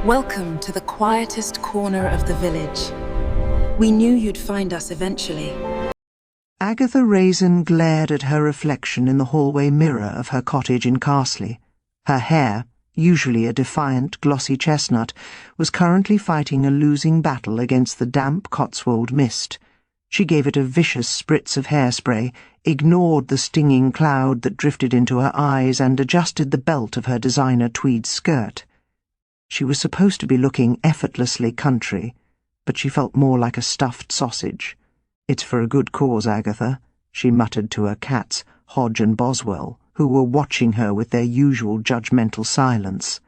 Welcome to the quietest corner of the village. We knew you'd find us eventually. Agatha Raisin glared at her reflection in the hallway mirror of her cottage in Carsley. Her hair, usually a defiant, glossy chestnut, was currently fighting a losing battle against the damp Cotswold mist. She gave it a vicious spritz of hairspray, ignored the stinging cloud that drifted into her eyes, and adjusted the belt of her designer tweed skirt. She was supposed to be looking effortlessly country, but she felt more like a stuffed sausage. "It's for a good cause, Agatha," she muttered to her cats, Hodge and Boswell, who were watching her with their usual judgmental silence.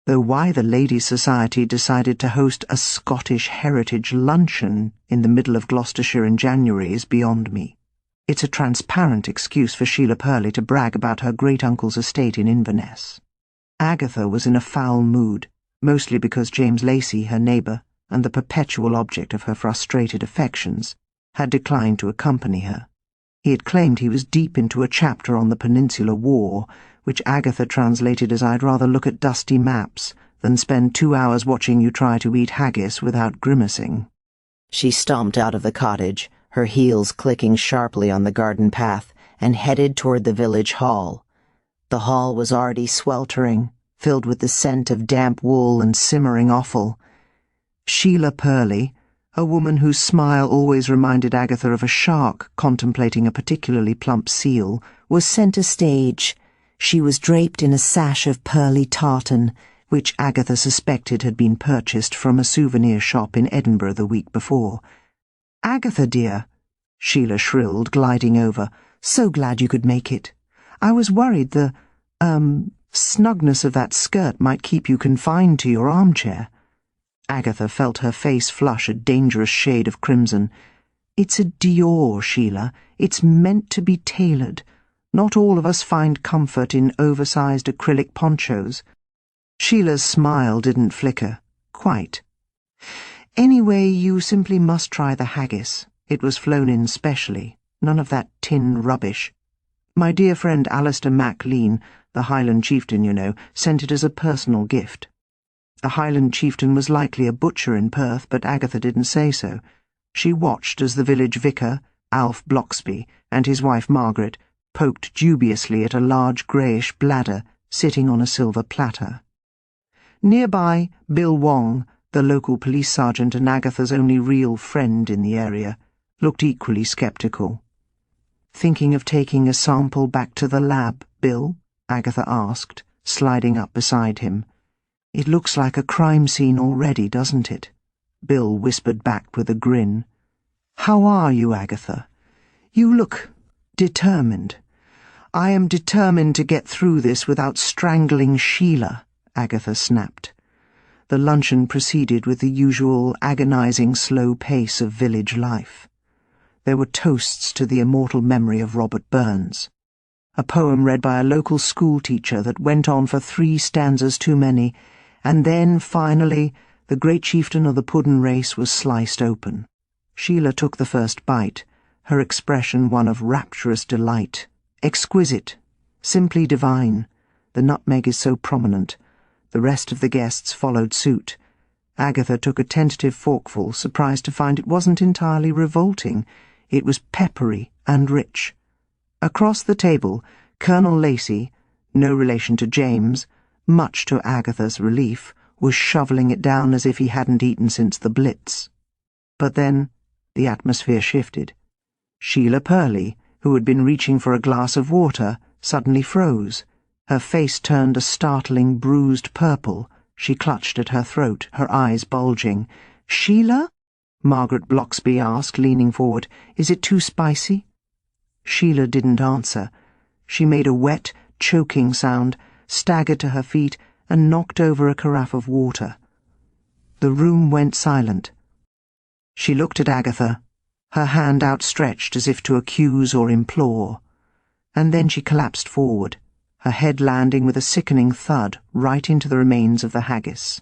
Though why the Ladies' Society decided to host a Scottish Heritage Luncheon in the middle of Gloucestershire in January is beyond me. It's a transparent excuse for Sheila Perley to brag about her great-uncle's estate in Inverness. Agatha was in a foul mood, mostly because James Lacey, her neighbour, and the perpetual object of her frustrated affections, had declined to accompany her. He had claimed he was deep into a chapter on the Peninsular War, which Agatha translated as "I'd rather look at dusty maps than spend 2 hours watching you try to eat haggis without grimacing." She stomped out of the cottage, her heels clicking sharply on the garden path, and headed toward the village hall. The hall was already sweltering, filled with the scent of damp wool and simmering offal. Sheila Perley, a woman whose smile always reminded Agatha of a shark contemplating a particularly plump seal, was centre stage. She was draped in a sash of pearly tartan, which Agatha suspected had been purchased from a souvenir shop in Edinburgh the week before. "Agatha, dear," Sheila shrilled, gliding over, "so glad you could make it. I was worried the, snugness of that skirt might keep you confined to your armchair." Agatha felt her face flush a dangerous shade of crimson. "It's a Dior, Sheila. It's meant to be tailored. Not all of us find comfort in oversized acrylic ponchos." Sheila's smile didn't flicker. Quite. "Anyway, you simply must try the haggis. It was flown in specially. None of that tin rubbish. My dear friend Alistair MacLean, the Highland chieftain, you know, sent it as a personal gift." A Highland chieftain was likely a butcher in Perth, but Agatha didn't say so. She watched as the village vicar, Alf Bloxby, and his wife Margaret poked dubiously at a large greyish bladder sitting on a silver platter. Nearby, Bill Wong, the local police sergeant and Agatha's only real friend in the area, looked equally sceptical. "Thinking of taking a sample back to the lab, Bill?" Agatha asked, sliding up beside him. "It looks like a crime scene already, doesn't it?" Bill whispered back with a grin. "How are you, Agatha? You look determined." "I am determined to get through this without strangling Sheila," Agatha snapped. The luncheon proceeded with the usual agonizing slow pace of village life. There were toasts to the immortal memory of Robert Burns, a poem read by a local schoolteacher that went on for 3 stanzas too many, and then, finally, the great chieftain of the Puddin race was sliced open. Sheila took the first bite, her expression one of rapturous delight. Exquisite, simply divine. The nutmeg is so prominent. The rest of the guests followed suit. Agatha took a tentative forkful, surprised to find it wasn't entirely revolting. It was peppery and rich. Across the table, Colonel Lacey, no relation to James, much to Agatha's relief, was shovelling it down as if he hadn't eaten since the Blitz. But then the atmosphere shifted. Sheila Perley, who had been reaching for a glass of water, suddenly froze. Her face turned a startling bruised purple. She clutched at her throat, her eyes bulging. "Sheila?" Margaret Bloxby asked, leaning forward. "Is it too spicy?" Sheila didn't answer. She made a wet, choking sound, staggered to her feet, and knocked over a carafe of water. The room went silent. She looked at Agatha, her hand outstretched as if to accuse or implore, and then she collapsed forward, her head landing with a sickening thud right into the remains of the haggis.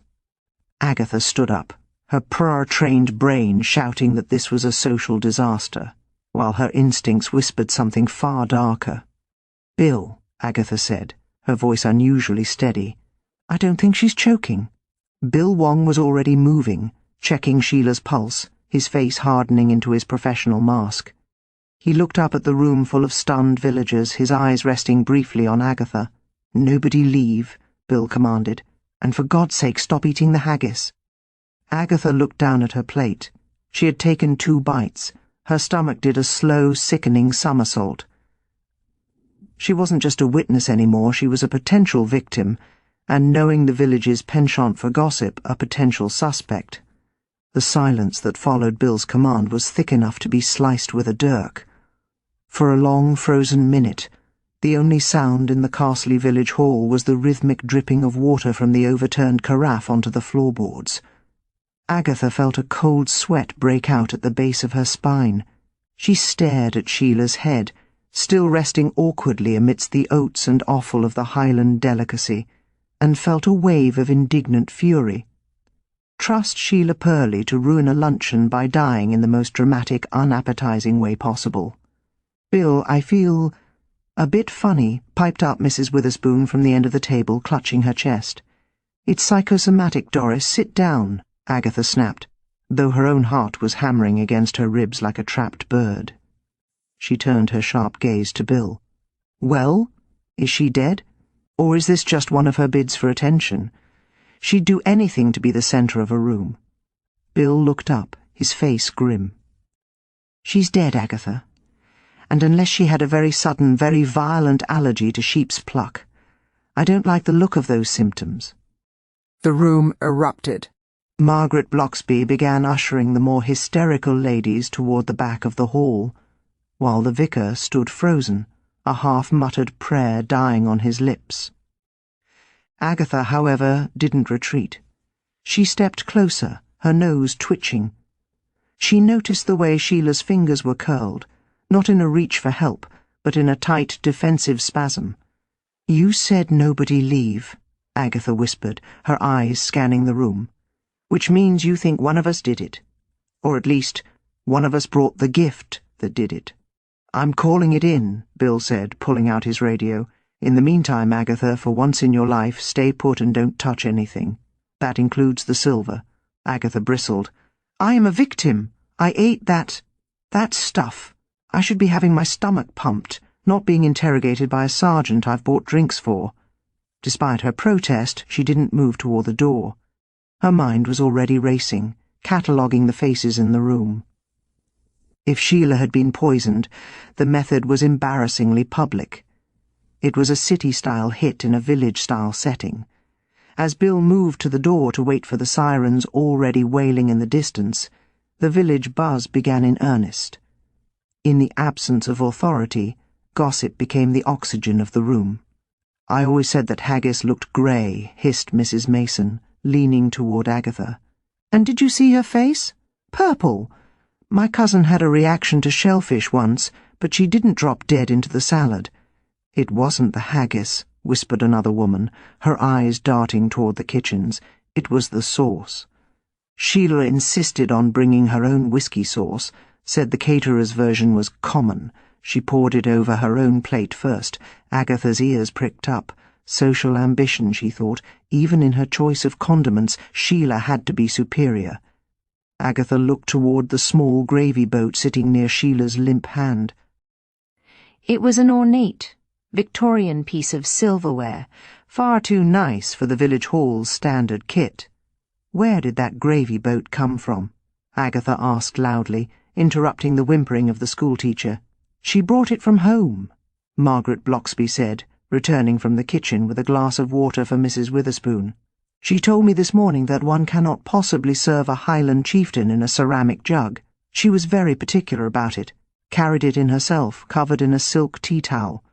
Agatha stood up, her prior-trained brain shouting that this was a social disaster, while her instincts whispered something far darker. "Bill," Agatha said, her voice unusually steady, "I don't think she's choking." Bill Wong was already moving, checking Sheila's pulse, his face hardening into his professional mask. He looked up at the room full of stunned villagers, his eyes resting briefly on Agatha. "Nobody leave," Bill commanded, "and for God's sake stop eating the haggis." Agatha looked down at her plate. She had taken 2 bites. Her stomach did a slow, sickening somersault. She wasn't just a witness anymore, she was a potential victim, and knowing the village's penchant for gossip, a potential suspect. The silence that followed Bill's command was thick enough to be sliced with a dirk. For a long, frozen minute, the only sound in the Carsley village hall was the rhythmic dripping of water from the overturned carafe onto the floorboards. Agatha felt a cold sweat break out at the base of her spine. She stared at Sheila's head, still resting awkwardly amidst the oats and offal of the Highland delicacy, and felt a wave of indignant fury. Trust Sheila Perley to ruin a luncheon by dying in the most dramatic, unappetizing way possible. "Bill, I feel a bit funny," piped up Mrs. Witherspoon from the end of the table, clutching her chest. "It's psychosomatic, Doris. Sit down," Agatha snapped, though her own heart was hammering against her ribs like a trapped bird. She turned her sharp gaze to Bill. "Well, is she dead? Or is this just one of her bids for attention? She'd do anything to be the centre of a room." Bill looked up, his face grim. "She's dead, Agatha. And unless she had a very sudden, very violent allergy to sheep's pluck. I don't like the look of those symptoms." The room erupted. Margaret Bloxby began ushering the more hysterical ladies toward the back of the hall, while the vicar stood frozen, a half-muttered prayer dying on his lips. Agatha, however, didn't retreat. She stepped closer, her nose twitching. She noticed the way Sheila's fingers were curled, not in a reach for help, but in a tight, defensive spasm. "You said nobody leave," Agatha whispered, her eyes scanning the room. "Which means you think one of us did it. Or at least, one of us brought the gift that did it." "I'm calling it in," Bill said, pulling out his radio. "In the meantime, Agatha, for once in your life, stay put and don't touch anything. That includes the silver." Agatha bristled. "I am a victim. I ate that stuff. I should be having my stomach pumped, not being interrogated by a sergeant I've bought drinks for." Despite her protest, she didn't move toward the door. Her mind was already racing, cataloguing the faces in the room. If Sheila had been poisoned, the method was embarrassingly public. It was a city-style hit in a village-style setting. As Bill moved to the door to wait for the sirens already wailing in the distance, the village buzz began in earnest. In the absence of authority, gossip became the oxygen of the room. "I always said that haggis looked grey," hissed Mrs. Mason, leaning toward Agatha. "And did you see her face? Purple! My cousin had a reaction to shellfish once, but she didn't drop dead into the salad." "It wasn't the haggis," whispered another woman, her eyes darting toward the kitchens. "It was the sauce. Sheila insisted on bringing her own whiskey sauce, said the caterer's version was common. She poured it over her own plate first." Agatha's ears pricked up. Social ambition, she thought. Even in her choice of condiments, Sheila had to be superior. Agatha looked toward the small gravy boat sitting near Sheila's limp hand. It was an ornate, Victorian piece of silverware, Far too nice for the village hall's standard kit. "Where did that gravy boat come from?" Agatha asked loudly, interrupting the whimpering of the schoolteacher. "She brought it from home," Margaret Bloxby said, returning from the kitchen with a glass of water for Mrs. Witherspoon. "She told me this morning that one cannot possibly serve a Highland chieftain in a ceramic jug. She was very particular about it. Carried it in herself, covered in a silk tea-towel."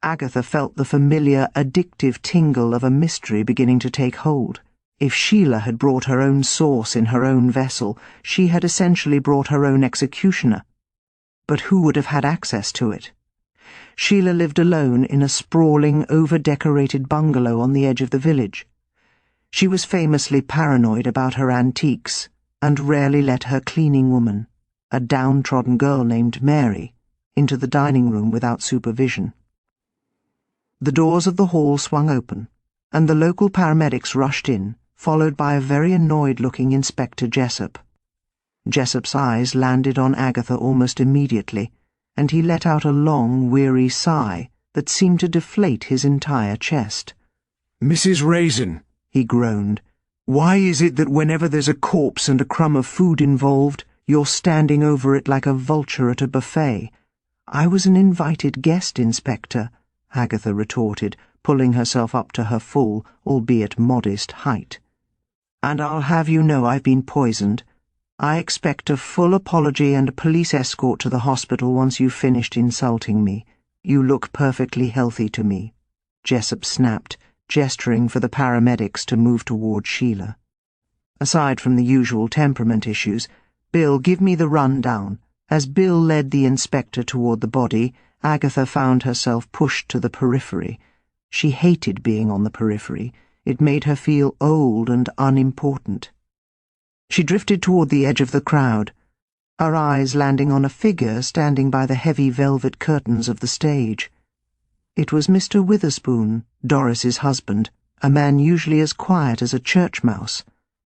Agatha felt the familiar, addictive tingle of a mystery beginning to take hold. If Sheila had brought her own sauce in her own vessel, she had essentially brought her own executioner. But who would have had access to it? Sheila lived alone in a sprawling, over-decorated bungalow on the edge of the village. She was famously paranoid about her antiques, and rarely let her cleaning woman, a downtrodden girl named Mary, into the dining room without supervision. The doors of the hall swung open, and the local paramedics rushed in, followed by a very annoyed-looking Inspector Jessup. Jessup's eyes landed on Agatha almost immediately, and he let out a long, weary sigh that seemed to deflate his entire chest. "Mrs. Raisin," he groaned, "why is it that whenever there's a corpse and a crumb of food involved, you're standing over it like a vulture at a buffet?" "I was an invited guest, Inspector," Agatha retorted, pulling herself up to her full, albeit modest, height. "And I'll have you know I've been poisoned. I expect a full apology and a police escort to the hospital once you've finished insulting me. You look perfectly healthy to me," Jessup snapped, gesturing for the paramedics to move toward Sheila. Aside from the usual temperament issues, "Bill, give me the rundown." As Bill led the inspector toward the body, Agatha found herself pushed to the periphery. She hated being on the periphery. It made her feel old and unimportant. She drifted toward the edge of the crowd, her eyes landing on a figure standing by the heavy velvet curtains of the stage. It was Mr. Witherspoon, Doris's husband, a man usually as quiet as a church mouse.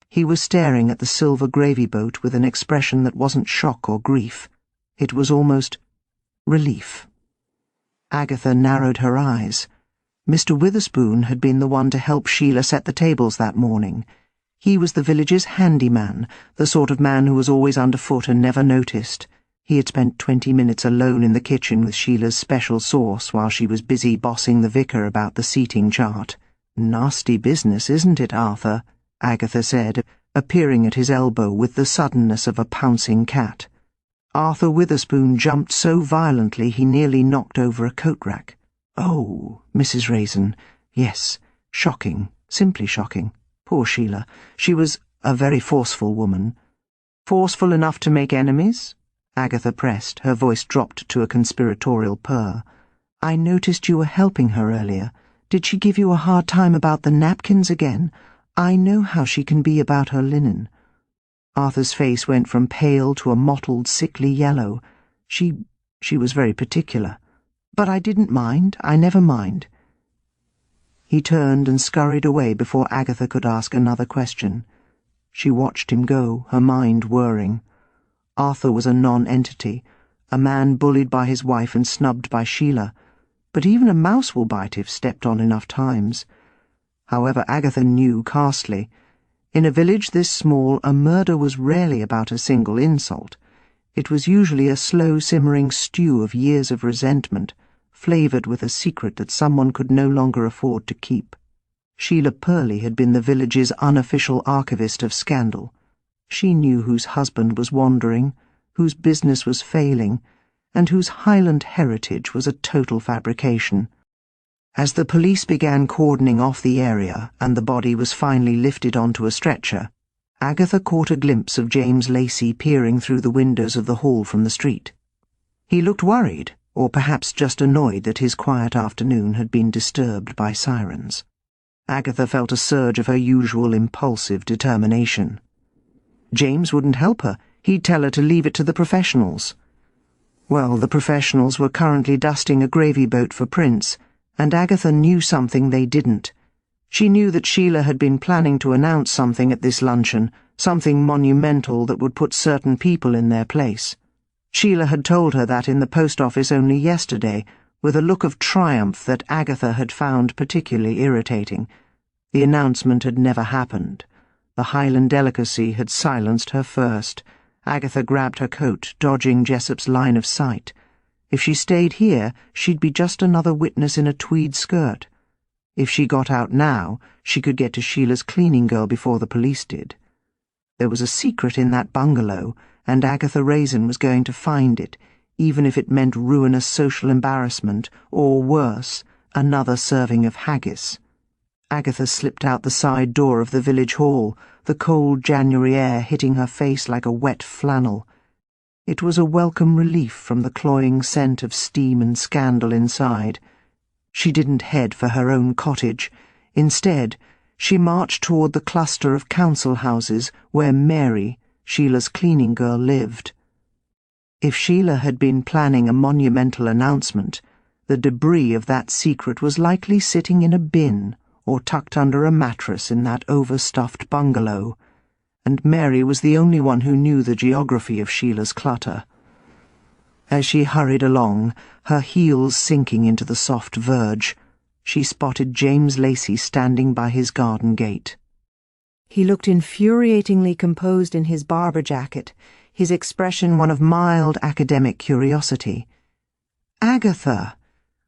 He was staring at the silver gravy boat with an expression that wasn't shock or grief. It was almost relief. Agatha narrowed her eyes. Mr. Witherspoon had been the one to help Sheila set the tables that morning. He was the village's handyman, the sort of man who was always underfoot and never noticed. He had spent 20 minutes alone in the kitchen with Sheila's special sauce while she was busy bossing the vicar about the seating chart. "Nasty business, isn't it, Arthur?" Agatha said, appearing at his elbow with the suddenness of a pouncing cat. Arthur Witherspoon jumped so violently he nearly knocked over a coat rack. "Oh, Mrs. Raisin, yes, shocking, simply shocking. Poor Sheila. She was a very forceful woman." "Forceful enough to make enemies?" Agatha pressed, her voice dropped to a conspiratorial purr. "I noticed you were helping her earlier. Did she give you a hard time about the napkins again? I know how she can be about her linen." Arthur's face went from pale to a mottled, sickly yellow. She was very particular. "But I didn't mind. I never mind." He turned and scurried away before Agatha could ask another question. She watched him go, her mind whirring. Arthur was a non-entity, a man bullied by his wife and snubbed by Sheila, but even a mouse will bite if stepped on enough times. However, Agatha knew Carsley. In a village this small, a murder was rarely about a single insult. It was usually a slow-simmering stew of years of resentment, flavoured with a secret that someone could no longer afford to keep. Sheila Perley had been the village's unofficial archivist of scandal. She knew whose husband was wandering, whose business was failing, and whose Highland heritage was a total fabrication. As the police began cordoning off the area and the body was finally lifted onto a stretcher, Agatha caught a glimpse of James Lacey peering through the windows of the hall from the street. He looked worried, or perhaps just annoyed that his quiet afternoon had been disturbed by sirens. Agatha felt a surge of her usual impulsive determination. James wouldn't help her. He'd tell her to leave it to the professionals. Well, the professionals were currently dusting a gravy boat for Prince, and Agatha knew something they didn't. She knew that Sheila had been planning to announce something at this luncheon, something monumental that would put certain people in their place. Sheila had told her that in the post office only yesterday, with a look of triumph that Agatha had found particularly irritating. The announcement had never happened. The Highland Delicacy had silenced her first. Agatha grabbed her coat, dodging Jessup's line of sight. If she stayed here, she'd be just another witness in a tweed skirt. If she got out now, she could get to Sheila's cleaning girl before the police did. There was a secret in that bungalow, and Agatha Raisin was going to find it, even if it meant ruinous social embarrassment, or worse, another serving of haggis. Agatha slipped out the side door of the village hall, the cold January air hitting her face like a wet flannel. It was a welcome relief from the cloying scent of steam and scandal inside. She didn't head for her own cottage. Instead, she marched toward the cluster of council houses where Mary, Sheila's cleaning girl, lived. If Sheila had been planning a monumental announcement, the debris of that secret was likely sitting in a bin or tucked under a mattress in that overstuffed bungalow, and Mary was the only one who knew the geography of Sheila's clutter. As she hurried along, her heels sinking into the soft verge, she spotted James Lacey standing by his garden gate. He looked infuriatingly composed in his barber jacket, his expression one of mild academic curiosity. "Agatha,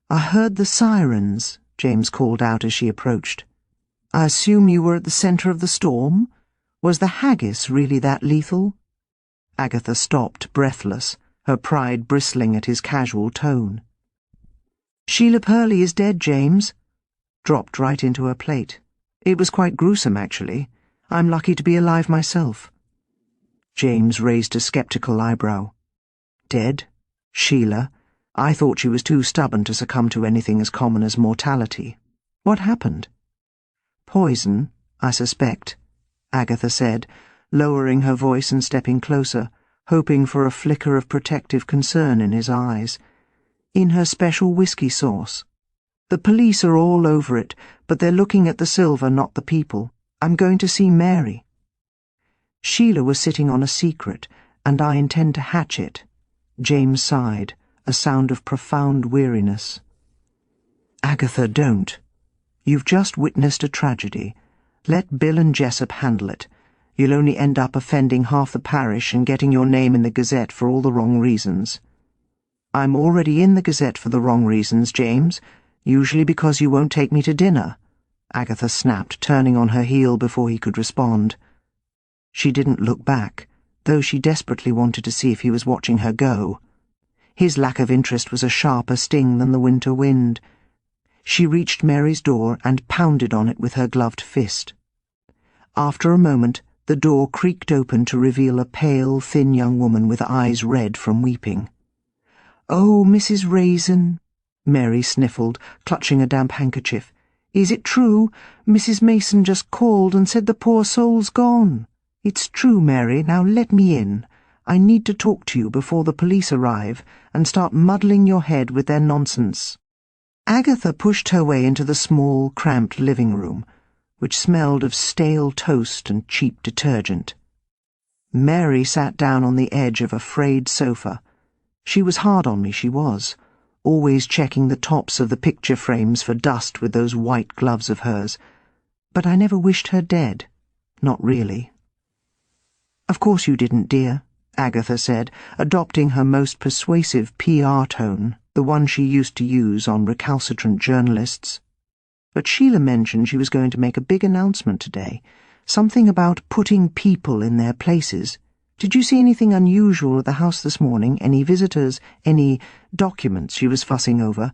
I heard the sirens," James called out as she approached. "I assume you were at the centre of the storm? Was the haggis really that lethal?" Agatha stopped, breathless, her pride bristling at his casual tone. "Sheila Perley is dead, James." Dropped right into her plate. "It was quite gruesome, actually. I'm lucky to be alive myself." James raised a sceptical eyebrow. "Dead? Sheila? I thought she was too stubborn to succumb to anything as common as mortality. What happened?" "Poison, I suspect," Agatha said, lowering her voice and stepping closer, hoping for a flicker of protective concern in his eyes. "In her special whiskey sauce. The police are all over it, but they're looking at the silver, not the people. I'm going to see Mary. Sheila was sitting on a secret, and I intend to hatch it." James sighed, a sound of profound weariness. "Agatha, don't. You've just witnessed a tragedy. Let Bill and Jessup handle it. You'll only end up offending half the parish and getting your name in the Gazette for all the wrong reasons." "I'm already in the Gazette for the wrong reasons, James, usually because you won't take me to dinner," Agatha snapped, turning on her heel before he could respond. She didn't look back, though she desperately wanted to see if he was watching her go. His lack of interest was a sharper sting than the winter wind. She reached Mary's door and pounded on it with her gloved fist. After a moment, the door creaked open to reveal a pale, thin young woman with eyes red from weeping. "Oh, Mrs. Raisin," Mary sniffled, clutching a damp handkerchief. "Is it true? Mrs. Mason just called and said the poor soul's gone. It's true, Mary. Now let me in. I need to talk to you before the police arrive and start muddling your head with their nonsense." Agatha pushed her way into the small, cramped living room, which smelled of stale toast and cheap detergent. Mary sat down on the edge of a frayed sofa. She was hard on me, she was, always checking the tops of the picture frames for dust with those white gloves of hers. But I never wished her dead. Not really. "Of course you didn't, dear," Agatha said, adopting her most persuasive PR tone, the one she used to use on recalcitrant journalists. "But Sheila mentioned she was going to make a big announcement today, something about putting people in their places. Did you see anything unusual at the house this morning? Any visitors? Any documents she was fussing over?"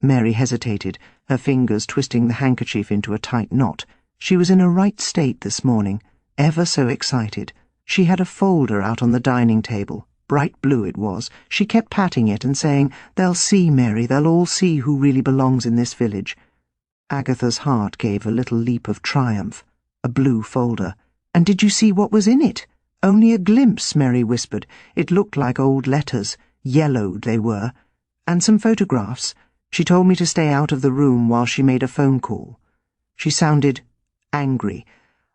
Mary hesitated, her fingers twisting the handkerchief into a tight knot. She was in a right state this morning, ever so excited. She had a folder out on the dining table, bright blue it was. She kept patting it and saying, "They'll see, Mary, they'll all see who really belongs in this village." Agatha's heart gave a little leap of triumph. A blue folder. "And did you see what was in it?" "Only a glimpse," Mary whispered. "It looked like old letters. Yellowed they were. And some photographs. She told me to stay out of the room while she made a phone call. She sounded angry.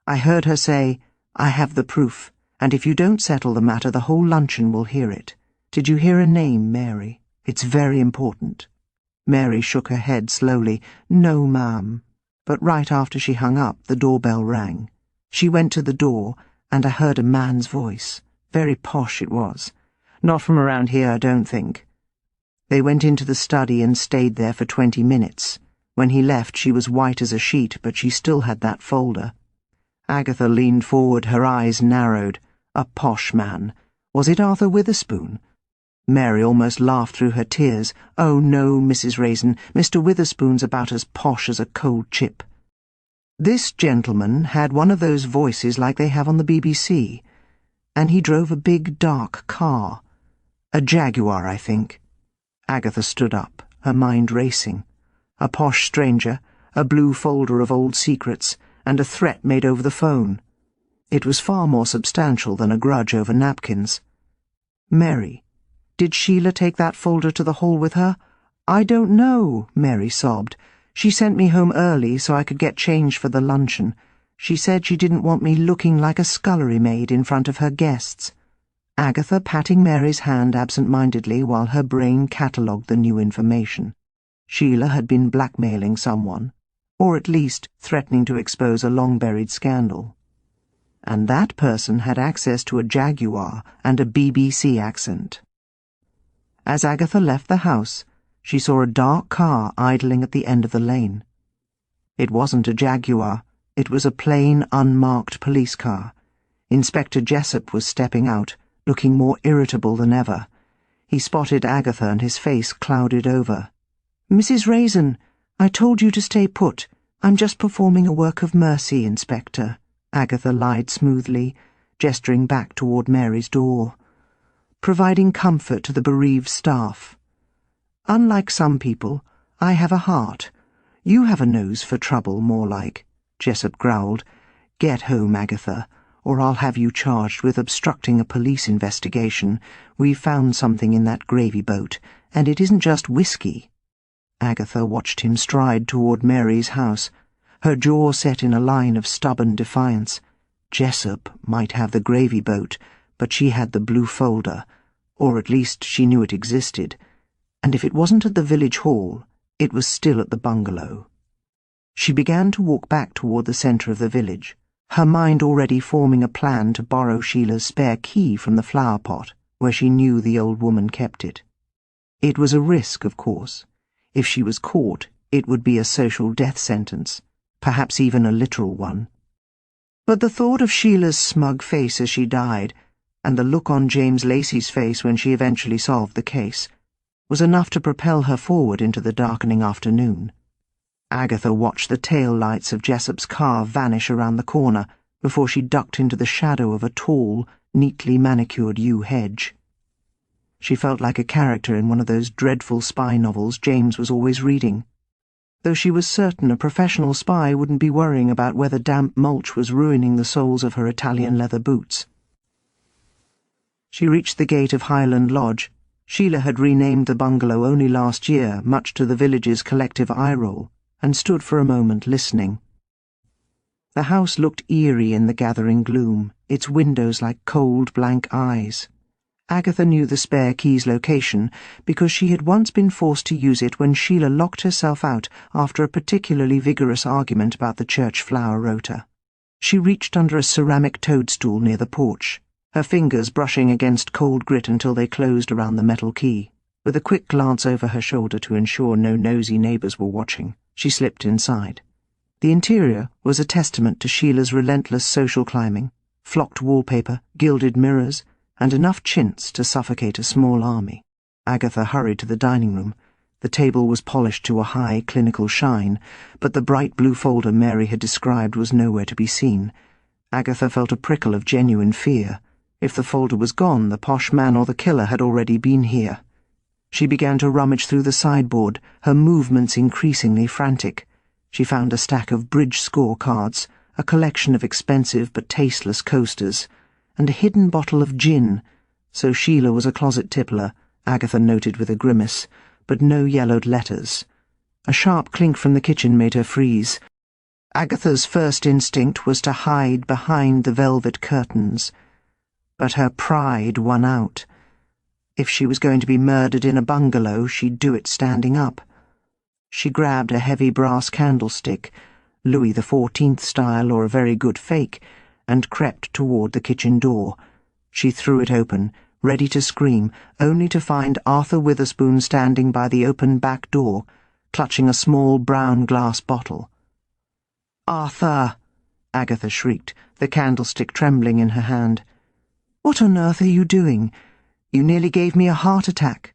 I heard her say, 'I have the proof, and if you don't settle the matter, the whole luncheon will hear it.' Did you hear a name, Mary? It's very important." Mary shook her head slowly. "No, ma'am." But right after she hung up, the doorbell rang. She went to the door, and I heard a man's voice. Very posh it was. Not from around here, I don't think. They went into the study and stayed there for 20 minutes. When he left, she was white as a sheet, but she still had that folder. Agatha leaned forward, her eyes narrowed. A posh man. Was it Arthur Witherspoon? Mary almost laughed through her tears. "Oh, no, Mrs. Raisin, Mr. Witherspoon's about as posh as a cold chip. This gentleman had one of those voices like they have on the BBC, and he drove a big, dark car. A Jaguar, I think." Agatha stood up, her mind racing. A posh stranger, a blue folder of old secrets, and a threat made over the phone. It was far more substantial than a grudge over napkins. "Mary, did Sheila take that folder to the hall with her?" "I don't know," Mary sobbed. She sent me home early so I could get changed for the luncheon. She said she didn't want me looking like a scullery maid in front of her guests. Agatha patting Mary's hand absent-mindedly while her brain catalogued the new information. Sheila had been blackmailing someone, or at least threatening to expose a long-buried scandal. And that person had access to a Jaguar and a BBC accent. As Agatha left the house, she saw a dark car idling at the end of the lane. It wasn't a Jaguar, it was a plain, unmarked police car. Inspector Jessup was stepping out, looking more irritable than ever. He spotted Agatha and his face clouded over. "Mrs. Raisin, I told you to stay put. I'm just performing a work of mercy, Inspector," Agatha lied smoothly, gesturing back toward Mary's door. "Providing comfort to the bereaved staff. Unlike some people, I have a heart. You have a nose for trouble, more like," Jessup growled. "Get home, Agatha, or I'll have you charged with obstructing a police investigation. We've found something in that gravy boat, and it isn't just whiskey." Agatha watched him stride toward Mary's house, her jaw set in a line of stubborn defiance. Jessup might have the gravy boat, but she had the blue folder, or at least she knew it existed, and if it wasn't at the village hall, it was still at the bungalow. She began to walk back toward the centre of the village, her mind already forming a plan to borrow Sheila's spare key from the flower pot, where she knew the old woman kept it. It was a risk, of course. If she was caught, it would be a social death sentence, perhaps even a literal one. But the thought of Sheila's smug face as she died, and the look on James Lacey's face when she eventually solved the case, was enough to propel her forward into the darkening afternoon. Agatha watched the tail lights of Jessup's car vanish around the corner before she ducked into the shadow of a tall, neatly manicured yew hedge. She felt like a character in one of those dreadful spy novels James was always reading, though she was certain a professional spy wouldn't be worrying about whether damp mulch was ruining the soles of her Italian leather boots. She reached the gate of Highland Lodge. Sheila had renamed the bungalow only last year, much to the village's collective eye-roll, and stood for a moment listening. The house looked eerie in the gathering gloom, its windows like cold, blank eyes. Agatha knew the spare key's location because she had once been forced to use it when Sheila locked herself out after a particularly vigorous argument about the church flower rota. She reached under a ceramic toadstool near the porch, her fingers brushing against cold grit until they closed around the metal key. With a quick glance over her shoulder to ensure no nosy neighbours were watching, she slipped inside. The interior was a testament to Sheila's relentless social climbing, flocked wallpaper, gilded mirrors, and enough chintz to suffocate a small army. Agatha hurried to the dining room. The table was polished to a high, clinical shine, but the bright blue folder Mary had described was nowhere to be seen. Agatha felt a prickle of genuine fear. If the folder was gone, the posh man or the killer had already been here. She began to rummage through the sideboard, her movements increasingly frantic. She found a stack of bridge scorecards, a collection of expensive but tasteless coasters, and a hidden bottle of gin. So Sheila was a closet tippler, Agatha noted with a grimace, but no yellowed letters. A sharp clink from the kitchen made her freeze. Agatha's first instinct was to hide behind the velvet curtains, but her pride won out. If she was going to be murdered in a bungalow, she'd do it standing up. She grabbed a heavy brass candlestick, Louis XIV style or a very good fake, and crept toward the kitchen door. She threw it open, ready to scream, only to find Arthur Witherspoon standing by the open back door, clutching a small brown glass bottle. "Arthur!" Agatha shrieked, the candlestick trembling in her hand. "What on earth are you doing? You nearly gave me a heart attack."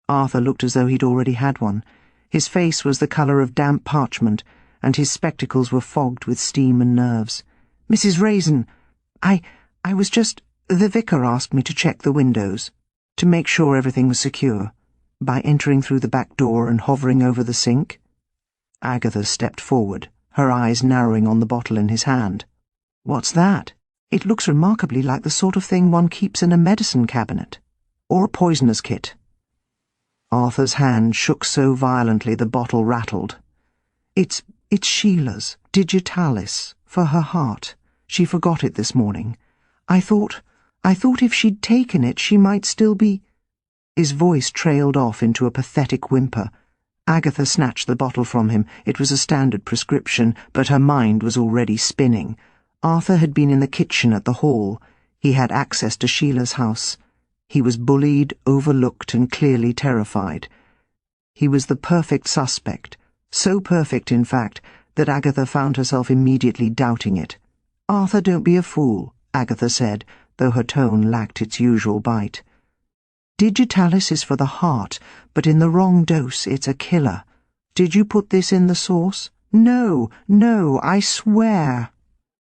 Arthur looked as though he'd already had one. His face was the colour of damp parchment, and his spectacles were fogged with steam and nerves. "Mrs. Raisin, I was just... The vicar asked me to check the windows, to make sure everything was secure, by entering through the back door and hovering over the sink." Agatha stepped forward, her eyes narrowing on the bottle in his hand. "What's that? It looks remarkably like the sort of thing one keeps in a medicine cabinet, or a poisoner's kit." Arthur's hand shook so violently the bottle rattled. It's Sheila's, digitalis, for her heart. She forgot it this morning. I thought if she'd taken it she might still be—" His voice trailed off into a pathetic whimper. Agatha snatched the bottle from him. It was a standard prescription, but her mind was already spinning. Arthur had been in the kitchen at the hall. He had access to Sheila's house. He was bullied, overlooked, and clearly terrified. He was the perfect suspect, so perfect, in fact, that Agatha found herself immediately doubting it. "Arthur, don't be a fool," Agatha said, though her tone lacked its usual bite. "Digitalis is for the heart, but in the wrong dose it's a killer. Did you put this in the sauce?" No, I swear."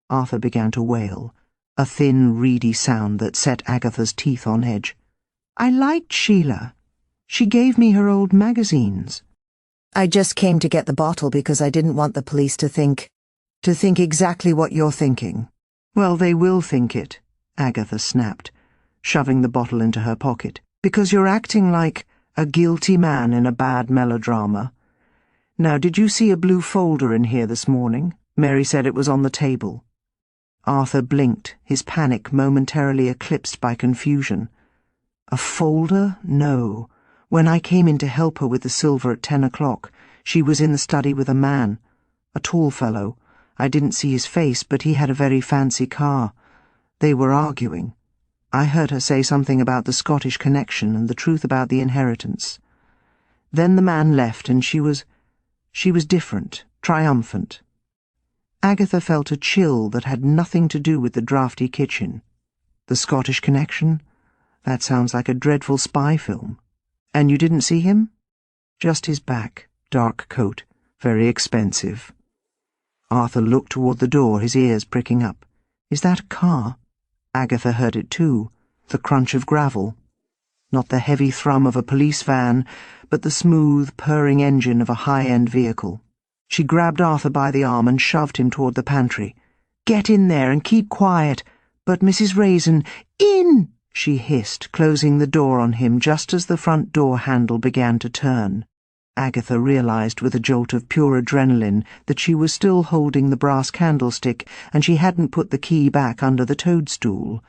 Arthur began to wail, a thin, reedy sound that set Agatha's teeth on edge. "I liked Sheila. She gave me her old magazines." "I just came to get the bottle because I didn't want the police to think exactly what you're thinking." "Well, they will think it," Agatha snapped, shoving the bottle into her pocket, "because you're acting like a guilty man in a bad melodrama. Now, did you see a blue folder in here this morning? Mary said it was on the table." Arthur blinked, his panic momentarily eclipsed by confusion. "A folder? No. When I came in to help her with the silver at 10 o'clock, she was in the study with a man, a tall fellow. I didn't see his face, but he had a very fancy car. They were arguing. I heard her say something about the Scottish connection and the truth about the inheritance. Then the man left, and she was different, triumphant." Agatha felt a chill that had nothing to do with the draughty kitchen. The Scottish connection? That sounds like a dreadful spy film. "And you didn't see him?" "Just his back, dark coat, very expensive." Arthur looked toward the door, his ears pricking up. "Is that a car?" Agatha heard it too, the crunch of gravel. Not the heavy thrum of a police van, but the smooth, purring engine of a high-end vehicle. She grabbed Arthur by the arm and shoved him toward the pantry. "Get in there and keep quiet." "But Mrs. Raisin—" "In!" she hissed, closing the door on him just as the front door handle began to turn. Agatha realized with a jolt of pure adrenaline that she was still holding the brass candlestick, and she hadn't put the key back under the toadstool.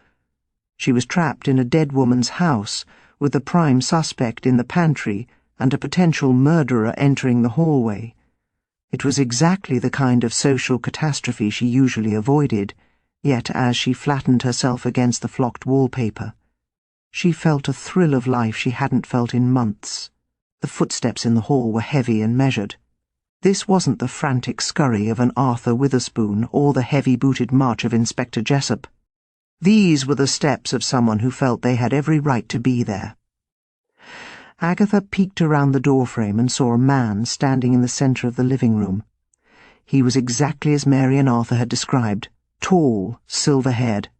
She was trapped in a dead woman's house, with the prime suspect in the pantry and a potential murderer entering the hallway. It was exactly the kind of social catastrophe she usually avoided, yet as she flattened herself against the flocked wallpaper, she felt a thrill of life she hadn't felt in months. The footsteps in the hall were heavy and measured. This wasn't the frantic scurry of an Arthur Witherspoon or the heavy-booted march of Inspector Jessup. These were the steps of someone who felt they had every right to be there. Agatha peeked around the doorframe and saw a man standing in the centre of the living room. He was exactly as Mary and Arthur had described, tall, silver-haired,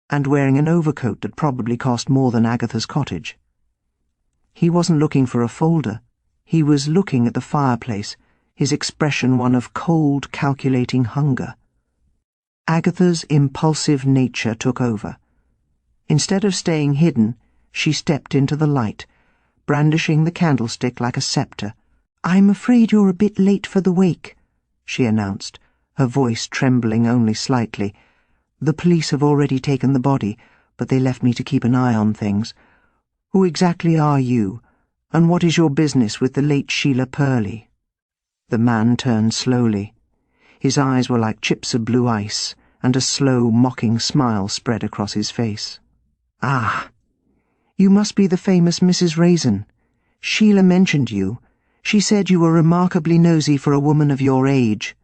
and wearing an overcoat that probably cost more than Agatha's cottage. He wasn't looking for a folder. He was looking at the fireplace, his expression one of cold, calculating hunger. Agatha's impulsive nature took over. Instead of staying hidden, she stepped into the light, brandishing the candlestick like a sceptre. "I'm afraid you're a bit late for the wake," she announced, her voice trembling only slightly. "The police have already taken the body, but they left me to keep an eye on things. Who exactly are you, and what is your business with the late Sheila Perley?" The man turned slowly. His eyes were like chips of blue ice, and a slow, mocking smile spread across his face. "Ah, you must be the famous Mrs. Raisin. Sheila mentioned you. She said you were remarkably nosy for a woman of your age."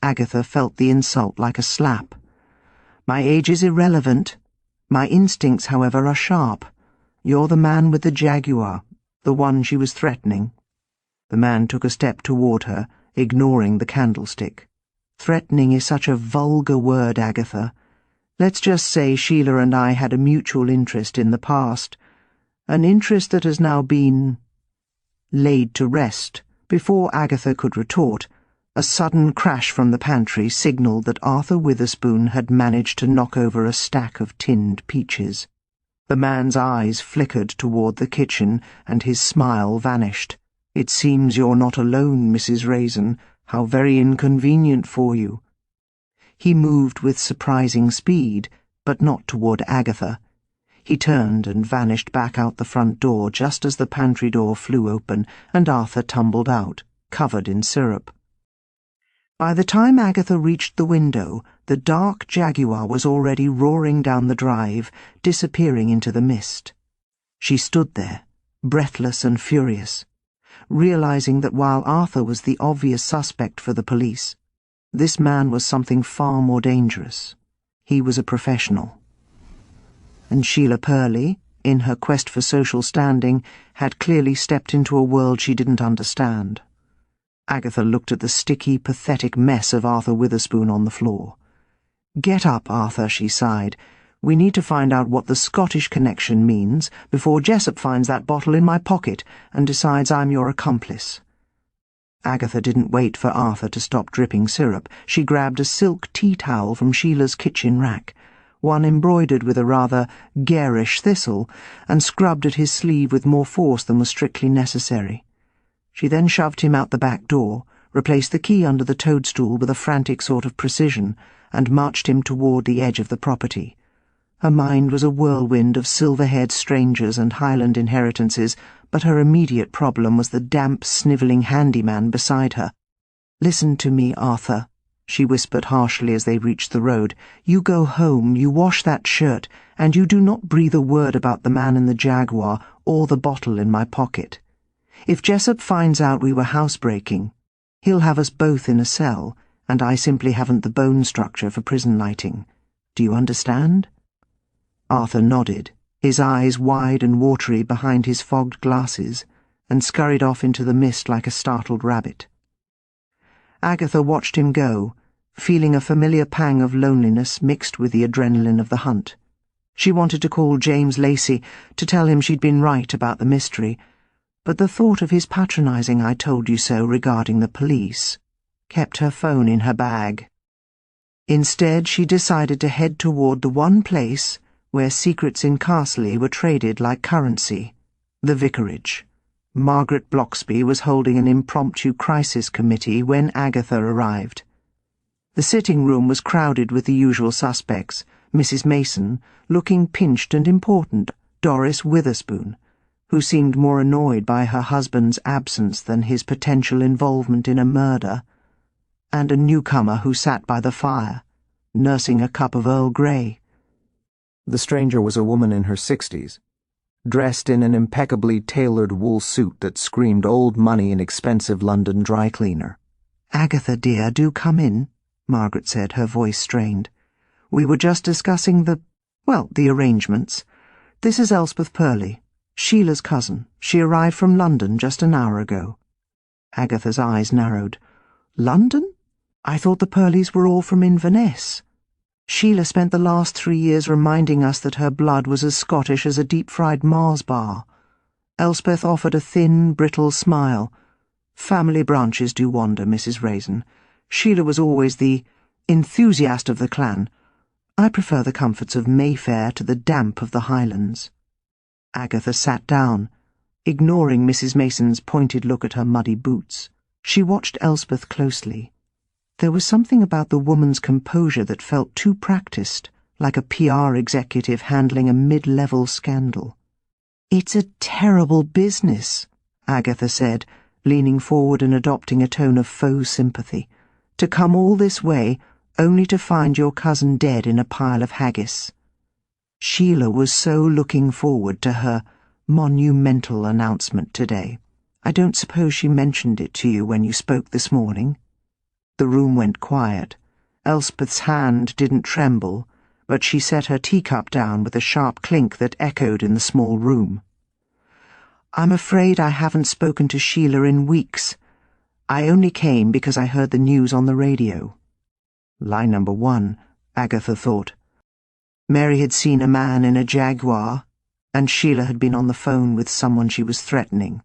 Agatha felt the insult like a slap. "My age is irrelevant. My instincts, however, are sharp. You're the man with the jaguar, the one she was threatening." The man took a step toward her, ignoring the candlestick. "Threatening is such a vulgar word, Agatha. Let's just say Sheila and I had a mutual interest in the past, an interest that has now been laid to rest." Before Agatha could retort, a sudden crash from the pantry signalled that Arthur Witherspoon had managed to knock over a stack of tinned peaches. The man's eyes flickered toward the kitchen, and his smile vanished. "It seems you're not alone, Mrs. Raisin. How very inconvenient for you." He moved with surprising speed, but not toward Agatha. He turned and vanished back out the front door just as the pantry door flew open and Arthur tumbled out, covered in syrup. By the time Agatha reached the window, the dark Jaguar was already roaring down the drive, disappearing into the mist. She stood there, breathless and furious, realizing that while Arthur was the obvious suspect for the police, this man was something far more dangerous. He was a professional. And Sheila Perley, in her quest for social standing, had clearly stepped into a world she didn't understand. Agatha looked at the sticky, pathetic mess of Arthur Witherspoon on the floor. "Get up, Arthur," she sighed. "We need to find out what the Scottish connection means before Jessup finds that bottle in my pocket and decides I'm your accomplice." Agatha didn't wait for Arthur to stop dripping syrup. She grabbed a silk tea towel from Sheila's kitchen rack, one embroidered with a rather garish thistle, and scrubbed at his sleeve with more force than was strictly necessary. She then shoved him out the back door, replaced the key under the toadstool with a frantic sort of precision, and marched him toward the edge of the property. Her mind was a whirlwind of silver-haired strangers and Highland inheritances, but her immediate problem was the damp, snivelling handyman beside her. "Listen to me, Arthur," she whispered harshly as they reached the road. "You go home, you wash that shirt, and you do not breathe a word about the man in the Jaguar or the bottle in my pocket. If Jessup finds out we were housebreaking, he'll have us both in a cell, and I simply haven't the bone structure for prison lighting. Do you understand?" Arthur nodded, his eyes wide and watery behind his fogged glasses, and scurried off into the mist like a startled rabbit. Agatha watched him go, feeling a familiar pang of loneliness mixed with the adrenaline of the hunt. She wanted to call James Lacey to tell him she'd been right about the mystery, but the thought of his patronizing "I told you so" regarding the police kept her phone in her bag. Instead, she decided to head toward the one place where secrets in Carsley were traded like currency, the vicarage. Margaret Bloxby was holding an impromptu crisis committee when Agatha arrived. The sitting room was crowded with the usual suspects: Mrs. Mason, looking pinched and important, Doris Witherspoon, who seemed more annoyed by her husband's absence than his potential involvement in a murder, and a newcomer who sat by the fire, nursing a cup of Earl Grey. The stranger was a woman in her 60s, dressed in an impeccably tailored wool suit that screamed old money and expensive London dry cleaner. "Agatha, dear, do come in," Margaret said, her voice strained. "We were just discussing the arrangements. This is Elspeth Perley, Sheila's cousin. She arrived from London just an hour ago." Agatha's eyes narrowed. "London? I thought the Perleys were all from Inverness. Sheila spent the last 3 years reminding us that her blood was as Scottish as a deep-fried Mars bar." Elspeth offered a thin, brittle smile. "Family branches do wander, Mrs. Raisin. Sheila was always the enthusiast of the clan. I prefer the comforts of Mayfair to the damp of the Highlands." Agatha sat down, ignoring Mrs. Mason's pointed look at her muddy boots. She watched Elspeth closely. There was something about the woman's composure that felt too practiced, like a PR executive handling a mid-level scandal. "It's a terrible business," Agatha said, leaning forward and adopting a tone of faux sympathy. "To come all this way, only to find your cousin dead in a pile of haggis." Sheila was so looking forward to her monumental announcement today. "I don't suppose she mentioned it to you when you spoke this morning?" The room went quiet. Elspeth's hand didn't tremble, but she set her teacup down with a sharp clink that echoed in the small room. "I'm afraid I haven't spoken to Sheila in weeks. I only came because I heard the news on the radio." Line number 1, Agatha thought. Mary had seen a man in a Jaguar, and Sheila had been on the phone with someone she was threatening.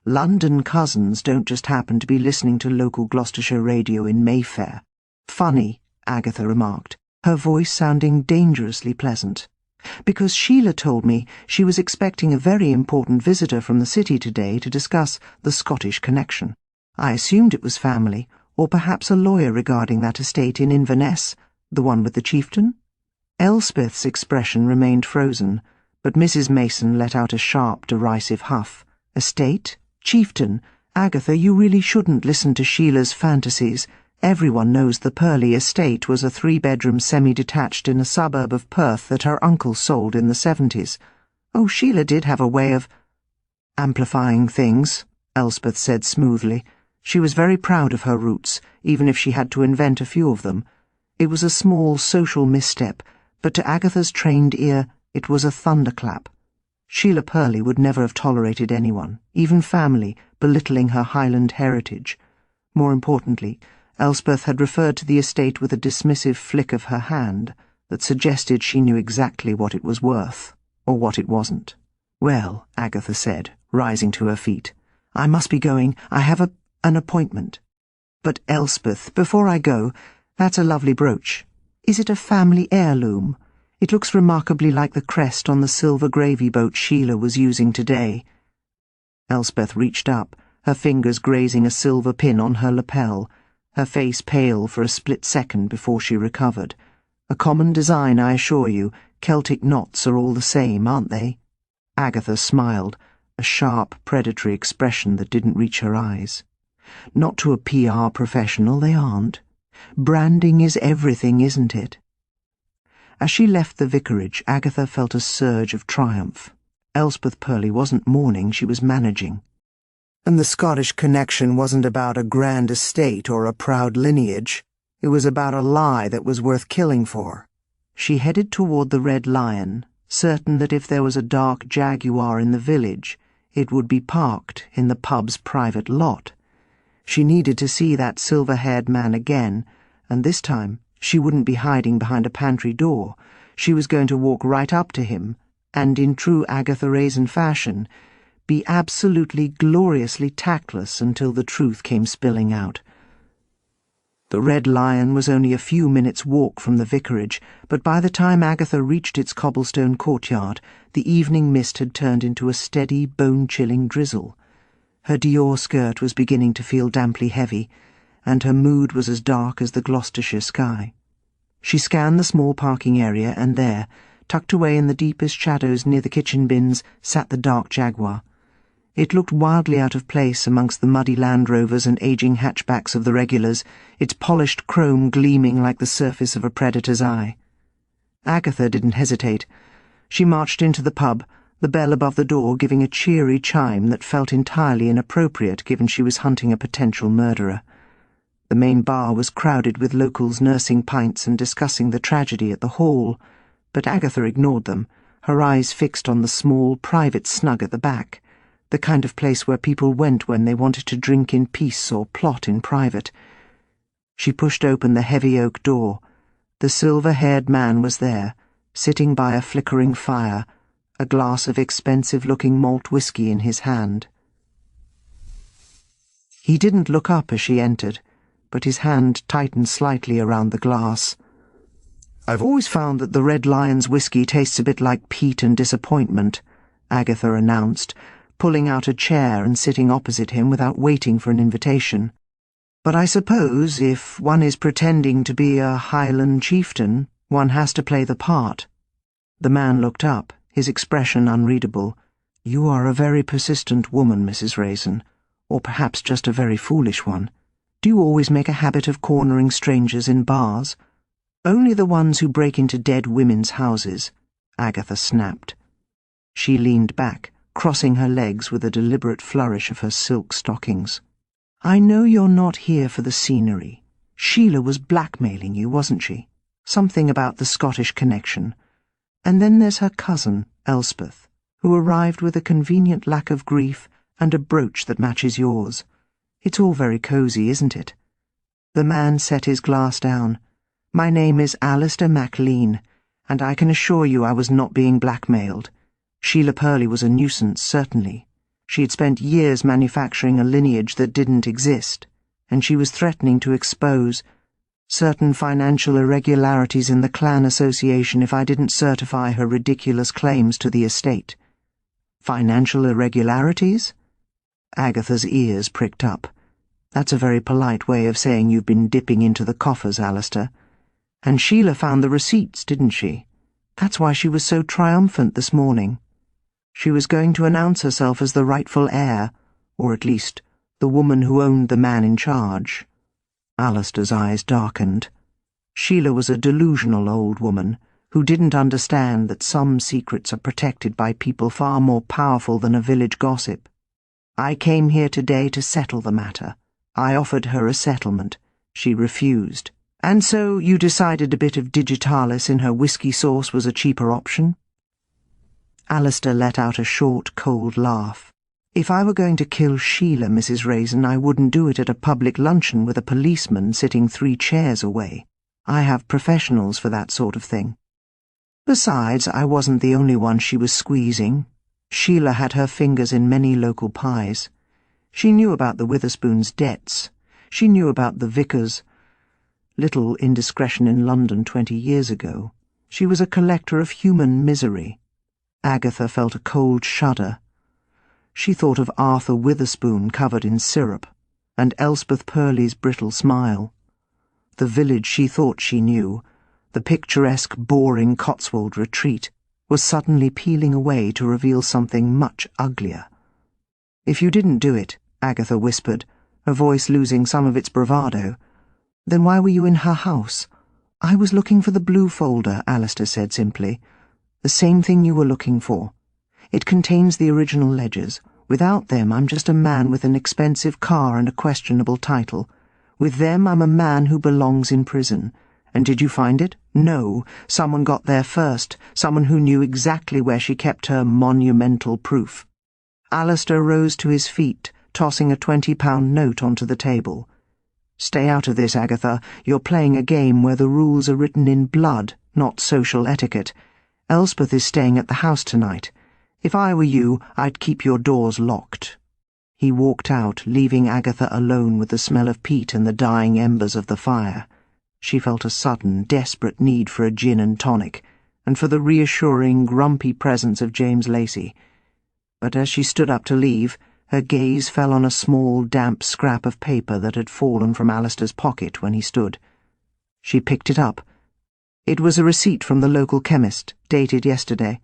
London cousins don't just happen to be listening to local Gloucestershire radio in Mayfair. "Funny," Agatha remarked, her voice sounding dangerously pleasant. Because Sheila told me she was expecting a very important visitor from the city today to discuss the Scottish connection. I assumed it was family, or perhaps a lawyer regarding that estate in Inverness, the one with the chieftain. Elspeth's expression remained frozen, but Mrs. Mason let out a sharp, derisive huff. Estate? Chieftain? Agatha, you really shouldn't listen to Sheila's fantasies. Everyone knows the Perley estate was a 3-bedroom semi-detached in a suburb of Perth that her uncle sold in the 70s. Oh, Sheila did have a way of amplifying things, Elspeth said smoothly. She was very proud of her roots, even if she had to invent a few of them. It was a small social misstep, but to Agatha's trained ear it was a thunderclap. Sheila Perley would never have tolerated anyone, even family, belittling her Highland heritage. More importantly, Elspeth had referred to the estate with a dismissive flick of her hand that suggested she knew exactly what it was worth, or what it wasn't. "Well," Agatha said, rising to her feet, "I must be going. I have an appointment. But Elspeth, before I go, that's a lovely brooch. Is it a family heirloom? It looks remarkably like the crest on the silver gravy boat Sheila was using today." Elspeth reached up, her fingers grazing a silver pin on her lapel, her face pale for a split second before she recovered. "A common design, I assure you. Celtic knots are all the same, aren't they?" Agatha smiled, a sharp, predatory expression that didn't reach her eyes. "Not to a PR professional, they aren't. Branding is everything, isn't it?" As she left the vicarage, Agatha felt a surge of triumph. Elspeth Perley wasn't mourning, she was managing. And the Scottish connection wasn't about a grand estate or a proud lineage. It was about a lie that was worth killing for. She headed toward the Red Lion, certain that if there was a dark Jaguar in the village, it would be parked in the pub's private lot. She needed to see that silver-haired man again, and this time she wouldn't be hiding behind a pantry door. She was going to walk right up to him, and in true Agatha Raisin fashion, be absolutely gloriously tactless until the truth came spilling out. The Red Lion was only a few minutes' walk from the vicarage, but by the time Agatha reached its cobblestone courtyard, the evening mist had turned into a steady, bone-chilling drizzle. Her Dior skirt was beginning to feel damply heavy, and her mood was as dark as the Gloucestershire sky. She scanned the small parking area, and there, tucked away in the deepest shadows near the kitchen bins, sat the dark Jaguar. It looked wildly out of place amongst the muddy Land Rovers and ageing hatchbacks of the regulars, its polished chrome gleaming like the surface of a predator's eye. Agatha didn't hesitate. She marched into the pub, the bell above the door giving a cheery chime that felt entirely inappropriate given she was hunting a potential murderer. The main bar was crowded with locals nursing pints and discussing the tragedy at the hall, but Agatha ignored them, her eyes fixed on the small, private snug at the back, the kind of place where people went when they wanted to drink in peace or plot in private. She pushed open the heavy oak door. The silver-haired man was there, sitting by a flickering fire, a glass of expensive-looking malt whisky in his hand. He didn't look up as she entered, but his hand tightened slightly around the glass. "I've always found that the Red Lion's whisky tastes a bit like peat and disappointment," Agatha announced, pulling out a chair and sitting opposite him without waiting for an invitation. "But I suppose if one is pretending to be a Highland chieftain, one has to play the part." The man looked up, his expression unreadable. "You are a very persistent woman, Mrs. Raisin, or perhaps just a very foolish one. Do you always make a habit of cornering strangers in bars?" "Only the ones who break into dead women's houses," Agatha snapped. She leaned back, crossing her legs with a deliberate flourish of her silk stockings. "I know you're not here for the scenery. Sheila was blackmailing you, wasn't she? Something about the Scottish connection. And then there's her cousin, Elspeth, who arrived with a convenient lack of grief and a brooch that matches yours. It's all very cosy, isn't it?" The man set his glass down. "My name is Alistair MacLean, and I can assure you I was not being blackmailed. Sheila Perley was a nuisance, certainly. She had spent years manufacturing a lineage that didn't exist, and she was threatening to expose—" Certain financial irregularities in the clan association if I didn't certify her ridiculous claims to the estate. Financial irregularities? Agatha's ears pricked up. That's a very polite way of saying you've been dipping into the coffers, Alistair. And Sheila found the receipts, didn't she? That's why she was so triumphant this morning. She was going to announce herself as the rightful heir, or at least the woman who owned the man in charge. Alistair's eyes darkened. Sheila was a delusional old woman who didn't understand that some secrets are protected by people far more powerful than a village gossip. I came here today to settle the matter. I offered her a settlement. She refused. And so you decided a bit of digitalis in her whisky sauce was a cheaper option? Alistair let out a short, cold laugh. If I were going to kill Sheila, Mrs. Raisin, I wouldn't do it at a public luncheon with a policeman sitting 3 chairs away. I have professionals for that sort of thing. Besides, I wasn't the only one she was squeezing. Sheila had her fingers in many local pies. She knew about the Witherspoons' debts. She knew about the vicar's little indiscretion in London 20 years ago. She was a collector of human misery. Agatha felt a cold shudder. She thought of Arthur Witherspoon covered in syrup, and Elspeth Perley's brittle smile. The village she thought she knew, the picturesque, boring Cotswold retreat, was suddenly peeling away to reveal something much uglier. "If you didn't do it," Agatha whispered, her voice losing some of its bravado, "then why were you in her house?" "I was looking for the blue folder," Alistair said simply. "The same thing you were looking for. It contains the original ledgers. Without them, I'm just a man with an expensive car and a questionable title. With them, I'm a man who belongs in prison. And did you find it? No. Someone got there first, someone who knew exactly where she kept her monumental proof." Alistair rose to his feet, tossing a £20 note onto the table. "Stay out of this, Agatha. You're playing a game where the rules are written in blood, not social etiquette. Elspeth is staying at the house tonight. If I were you, I'd keep your doors locked." He walked out, leaving Agatha alone with the smell of peat and the dying embers of the fire. She felt a sudden, desperate need for a gin and tonic, and for the reassuring, grumpy presence of James Lacey. But as she stood up to leave, her gaze fell on a small, damp scrap of paper that had fallen from Alistair's pocket when he stood. She picked it up. It was a receipt from the local chemist, dated yesterday.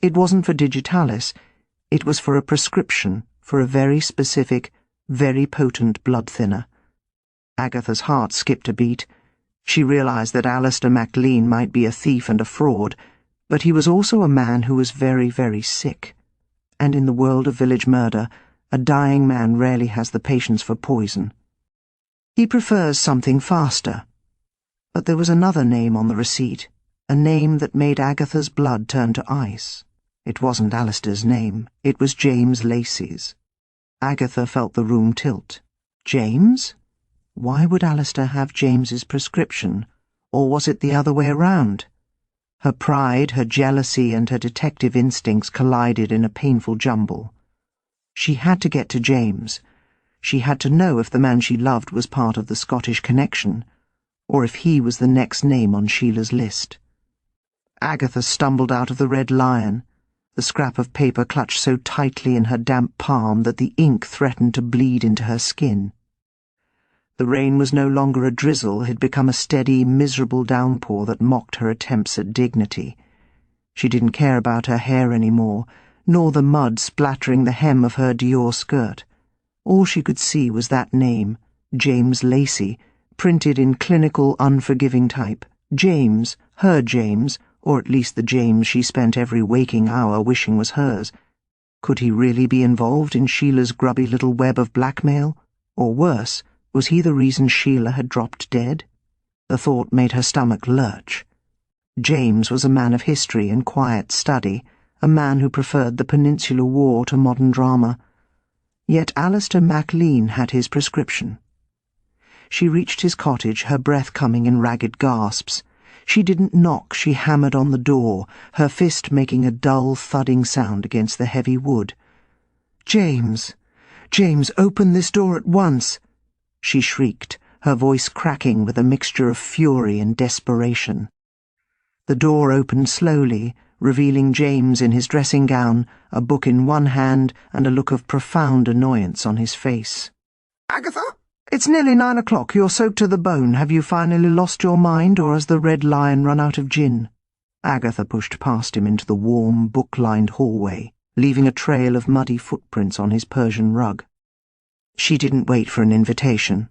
It wasn't for digitalis. It was for a prescription for a very specific, very potent blood thinner. Agatha's heart skipped a beat. She realized that Alistair MacLean might be a thief and a fraud, but he was also a man who was very, very sick. And in the world of village murder, a dying man rarely has the patience for poison. He prefers something faster. But there was another name on the receipt, a name that made Agatha's blood turn to ice. It wasn't Alistair's name, it was James Lacey's. Agatha felt the room tilt. James? Why would Alistair have James's prescription? Or was it the other way around? Her pride, her jealousy, and her detective instincts collided in a painful jumble. She had to get to James. She had to know if the man she loved was part of the Scottish connection, or if he was the next name on Sheila's list. Agatha stumbled out of the Red Lion, the scrap of paper clutched so tightly in her damp palm that the ink threatened to bleed into her skin. The rain was no longer a drizzle, it had become a steady, miserable downpour that mocked her attempts at dignity. She didn't care about her hair any more, nor the mud splattering the hem of her Dior skirt. All she could see was that name, James Lacey, printed in clinical, unforgiving type. James, her James, or at least the James she spent every waking hour wishing was hers. Could he really be involved in Sheila's grubby little web of blackmail? Or worse, was he the reason Sheila had dropped dead? The thought made her stomach lurch. James was a man of history and quiet study, a man who preferred the Peninsular War to modern drama. Yet Alistair MacLean had his prescription. She reached his cottage, her breath coming in ragged gasps. She didn't knock, she hammered on the door, her fist making a dull, thudding sound against the heavy wood. "James! James, open this door at once!" She shrieked, her voice cracking with a mixture of fury and desperation. The door opened slowly, revealing James in his dressing gown, a book in one hand and a look of profound annoyance on his face. Agatha? "It's nearly 9 o'clock. You're soaked to the bone. Have you finally lost your mind, or has the Red Lion run out of gin?" Agatha pushed past him into the warm, book-lined hallway, leaving a trail of muddy footprints on his Persian rug. She didn't wait for an invitation.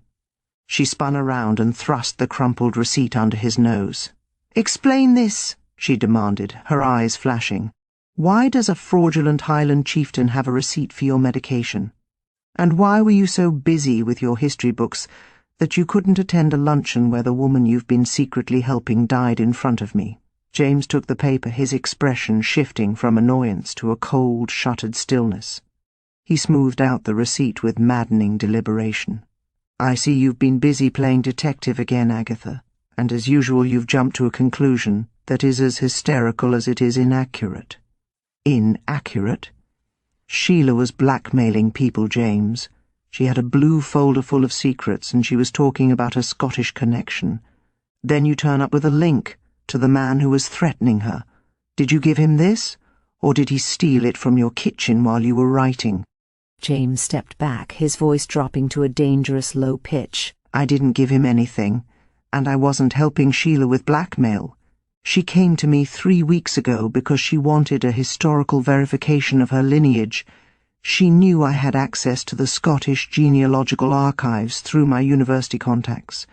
She spun around and thrust the crumpled receipt under his nose. "Explain this," she demanded, her eyes flashing. "Why does a fraudulent Highland chieftain have a receipt for your medication? And why were you so busy with your history books that you couldn't attend a luncheon where the woman you've been secretly helping died in front of me?" James took the paper, his expression shifting from annoyance to a cold, shuttered stillness. He smoothed out the receipt with maddening deliberation. "I see you've been busy playing detective again, Agatha, and as usual you've jumped to a conclusion that is as hysterical as it is inaccurate." Inaccurate? Sheila was blackmailing people, James. She had a blue folder full of secrets, and she was talking about a Scottish connection. Then you turn up with a link to the man who was threatening her. Did you give him this, or did he steal it from your kitchen while you were writing? James stepped back, his voice dropping to a dangerous low pitch. "I didn't give him anything, and I wasn't helping Sheila with blackmail. She came to me 3 weeks ago because she wanted a historical verification of her lineage. She knew I had access to the Scottish genealogical archives through my university contacts.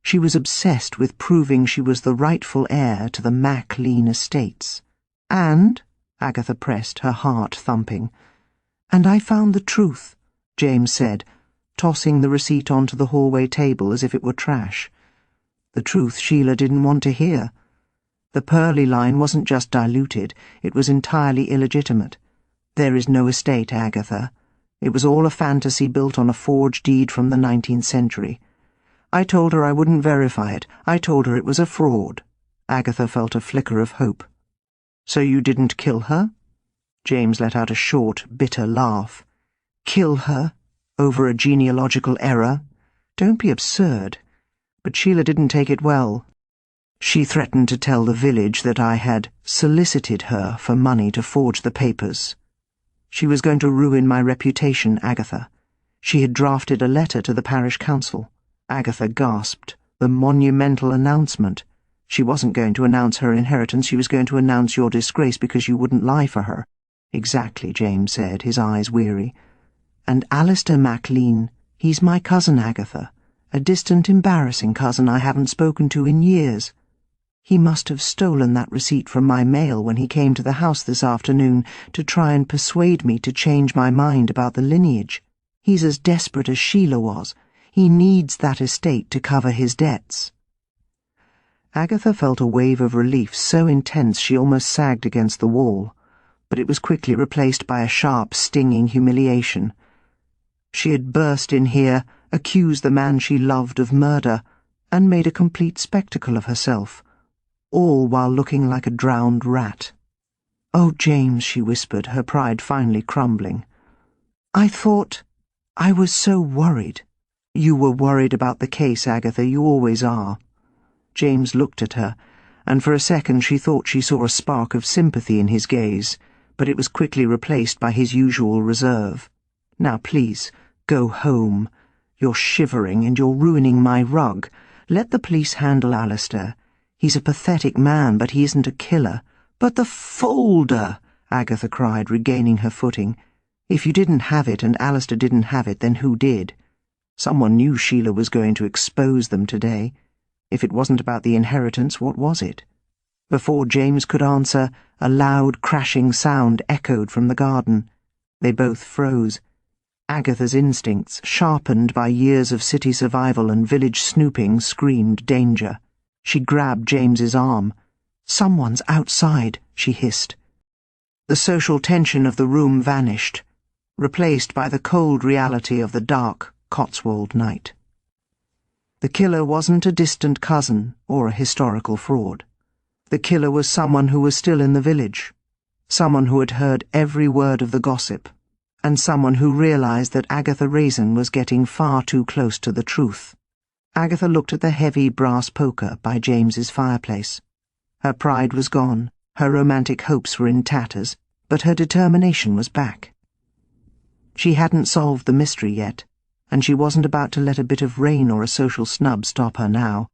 She was obsessed with proving she was the rightful heir to the Maclean estates. And," Agatha pressed, her heart thumping, "and I found the truth," James said, tossing the receipt onto the hallway table as if it were trash. The truth Sheila didn't want to hear. The Perley line wasn't just diluted, it was entirely illegitimate. There is no estate, Agatha. It was all a fantasy built on a forged deed from the 19th century. I told her I wouldn't verify it. I told her it was a fraud. Agatha felt a flicker of hope. "So you didn't kill her?" James let out a short, bitter laugh. "Kill her? Over a genealogical error? Don't be absurd." But Sheila didn't take it well. She threatened to tell the village that I had solicited her for money to forge the papers. She was going to ruin my reputation, Agatha. She had drafted a letter to the parish council. Agatha gasped. The monumental announcement. She wasn't going to announce her inheritance, she was going to announce your disgrace because you wouldn't lie for her. "Exactly," James said, his eyes weary. "And Alistair Maclean, he's my cousin, Agatha. A distant, embarrassing cousin I haven't spoken to in years. He must have stolen that receipt from my mail when he came to the house this afternoon to try and persuade me to change my mind about the lineage. He's as desperate as Sheila was. He needs that estate to cover his debts." Agatha felt a wave of relief so intense she almost sagged against the wall, but it was quickly replaced by a sharp, stinging humiliation. She had burst in here, accused the man she loved of murder, and made a complete spectacle of herself, all while looking like a drowned rat. "Oh, James," she whispered, her pride finally crumbling. "I was so worried." "You were worried about the case, Agatha, you always are." James looked at her, and for a second she thought she saw a spark of sympathy in his gaze, but it was quickly replaced by his usual reserve. "Now, please, go home. You're shivering and you're ruining my rug. Let the police handle Alistair. He's a pathetic man, but he isn't a killer." "But the folder!" Agatha cried, regaining her footing. "If you didn't have it and Alistair didn't have it, then who did? Someone knew Sheila was going to expose them today. If it wasn't about the inheritance, what was it?" Before James could answer, a loud, crashing sound echoed from the garden. They both froze. Agatha's instincts, sharpened by years of city survival and village snooping, screamed danger. She grabbed James's arm. "Someone's outside," she hissed. The social tension of the room vanished, replaced by the cold reality of the dark Cotswold night. The killer wasn't a distant cousin or a historical fraud. The killer was someone who was still in the village, someone who had heard every word of the gossip, and someone who realized that Agatha Raisin was getting far too close to the truth. Agatha looked at the heavy brass poker by James's fireplace. Her pride was gone, her romantic hopes were in tatters, but her determination was back. She hadn't solved the mystery yet, and she wasn't about to let a bit of rain or a social snub stop her now.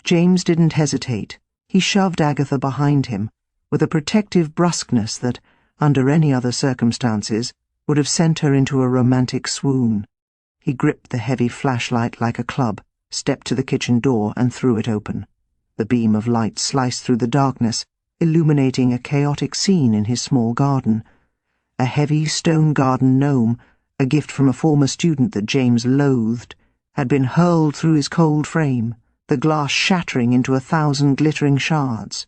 James didn't hesitate. He shoved Agatha behind him, with a protective brusqueness that, under any other circumstances, would have sent her into a romantic swoon. He gripped the heavy flashlight like a club, stepped to the kitchen door and threw it open. The beam of light sliced through the darkness, illuminating a chaotic scene in his small garden. A heavy stone garden gnome, a gift from a former student that James loathed, had been hurled through his cold frame, the glass shattering into 1,000 glittering shards.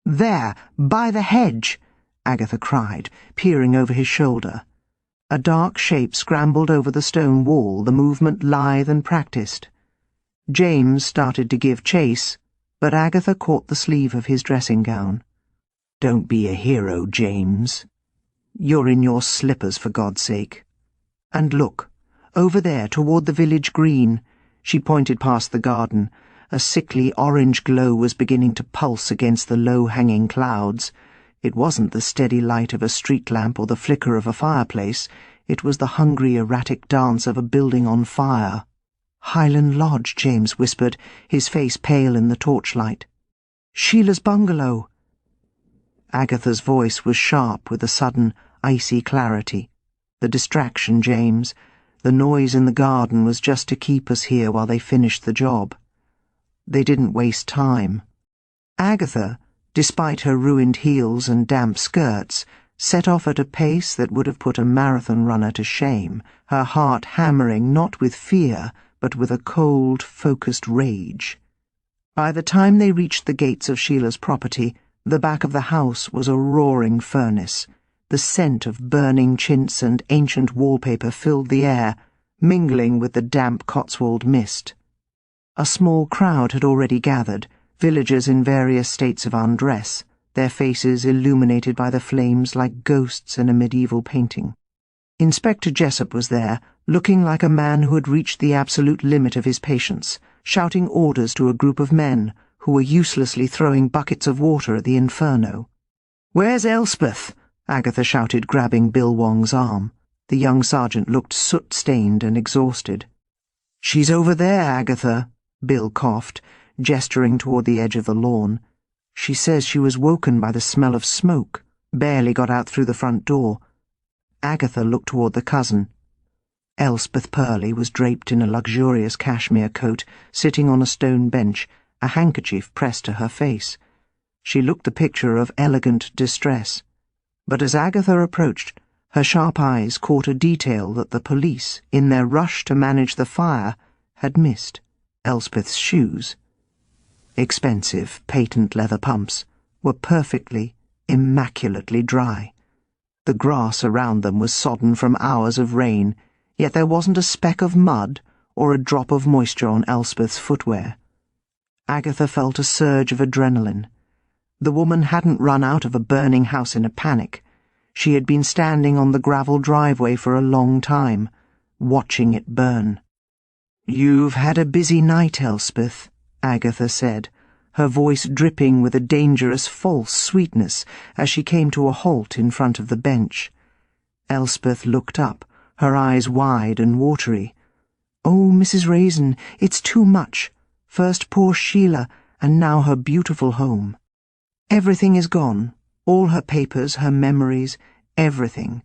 "There, by the hedge!" Agatha cried, peering over his shoulder. A dark shape scrambled over the stone wall, the movement lithe and practiced. James started to give chase, but Agatha caught the sleeve of his dressing gown. "Don't be a hero, James. You're in your slippers, for God's sake. And look, over there toward the village green." She pointed past the garden. A sickly orange glow was beginning to pulse against the low-hanging clouds. It wasn't the steady light of a street lamp or the flicker of a fireplace. It was the hungry, erratic dance of a building on fire. "Highland Lodge," James whispered, his face pale in the torchlight. "Sheila's bungalow." Agatha's voice was sharp with a sudden, icy clarity. "The distraction, James. The noise in the garden was just to keep us here while they finished the job." They didn't waste time. Agatha, despite her ruined heels and damp skirts, set off at a pace that would have put a marathon runner to shame, her heart hammering not with fear, but with a cold, focused rage. By the time they reached the gates of Sheila's property, the back of the house was a roaring furnace. The scent of burning chintz and ancient wallpaper filled the air, mingling with the damp Cotswold mist. A small crowd had already gathered, villagers in various states of undress, their faces illuminated by the flames like ghosts in a medieval painting. Inspector Jessup was there, looking like a man who had reached the absolute limit of his patience, shouting orders to a group of men who were uselessly throwing buckets of water at the inferno. "Where's Elspeth?" Agatha shouted, grabbing Bill Wong's arm. The young sergeant looked soot-stained and exhausted. "She's over there, Agatha," Bill coughed, gesturing toward the edge of the lawn. "She says she was woken by the smell of smoke, barely got out through the front door." Agatha looked toward the cousin. Elspeth Perley was draped in a luxurious cashmere coat, sitting on a stone bench, a handkerchief pressed to her face. She looked the picture of elegant distress. But as Agatha approached, her sharp eyes caught a detail that the police, in their rush to manage the fire, had missed: Elspeth's shoes. Expensive, patent leather pumps were perfectly, immaculately dry. The grass around them was sodden from hours of rain, yet there wasn't a speck of mud or a drop of moisture on Elspeth's footwear. Agatha felt a surge of adrenaline. The woman hadn't run out of a burning house in a panic. She had been standing on the gravel driveway for a long time, watching it burn. "You've had a busy night, Elspeth," Agatha said, her voice dripping with a dangerous false sweetness as she came to a halt in front of the bench. Elspeth looked up, her eyes wide and watery. "Oh, Mrs. Raisin, it's too much. First poor Sheila, and now her beautiful home. Everything is gone, all her papers, her memories, everything.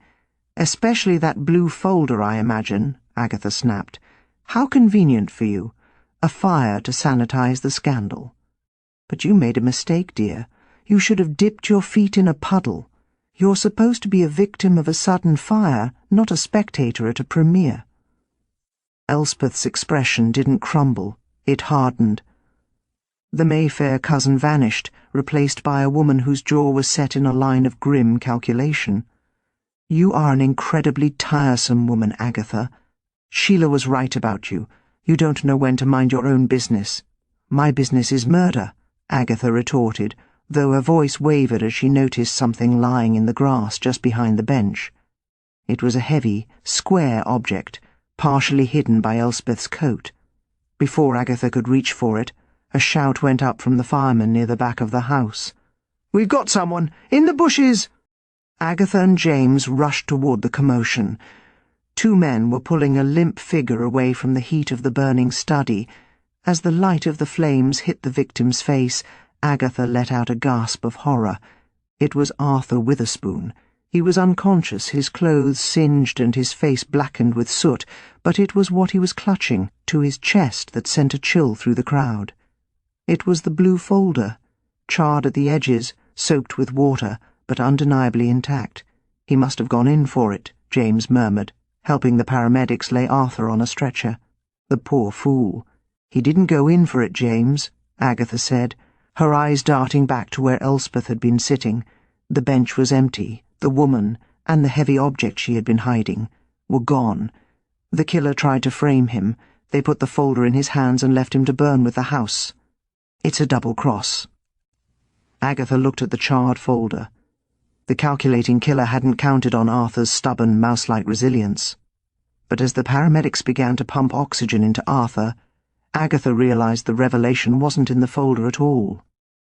Especially that blue folder, I imagine," Agatha snapped. "How convenient for you. A fire to sanitize the scandal. But you made a mistake, dear. You should have dipped your feet in a puddle. You're supposed to be a victim of a sudden fire, not a spectator at a premiere." Elspeth's expression didn't crumble. It hardened. The Mayfair cousin vanished, replaced by a woman whose jaw was set in a line of grim calculation. "You are an incredibly tiresome woman, Agatha. Sheila was right about you. You don't know when to mind your own business." "My business is murder," Agatha retorted, though her voice wavered as she noticed something lying in the grass just behind the bench. It was a heavy, square object, partially hidden by Elspeth's coat. Before Agatha could reach for it, a shout went up from the firemen near the back of the house. "We've got someone! In the bushes!" Agatha and James rushed toward the commotion. 2 men were pulling a limp figure away from the heat of the burning study. As the light of the flames hit the victim's face, Agatha let out a gasp of horror. It was Arthur Witherspoon. He was unconscious, his clothes singed and his face blackened with soot, but it was what he was clutching to his chest that sent a chill through the crowd. It was the blue folder, charred at the edges, soaked with water, but undeniably intact. He must have gone in for it, James murmured, helping the paramedics lay Arthur on a stretcher. The poor fool. "He didn't go in for it, James," Agatha said, her eyes darting back to where Elspeth had been sitting. The bench was empty. The woman, and the heavy object she had been hiding, were gone. The killer tried to frame him. They put the folder in his hands and left him to burn with the house. It's a double cross. Agatha looked at the charred folder. The calculating killer hadn't counted on Arthur's stubborn, mouse-like resilience. But as the paramedics began to pump oxygen into Arthur, Agatha realized the revelation wasn't in the folder at all.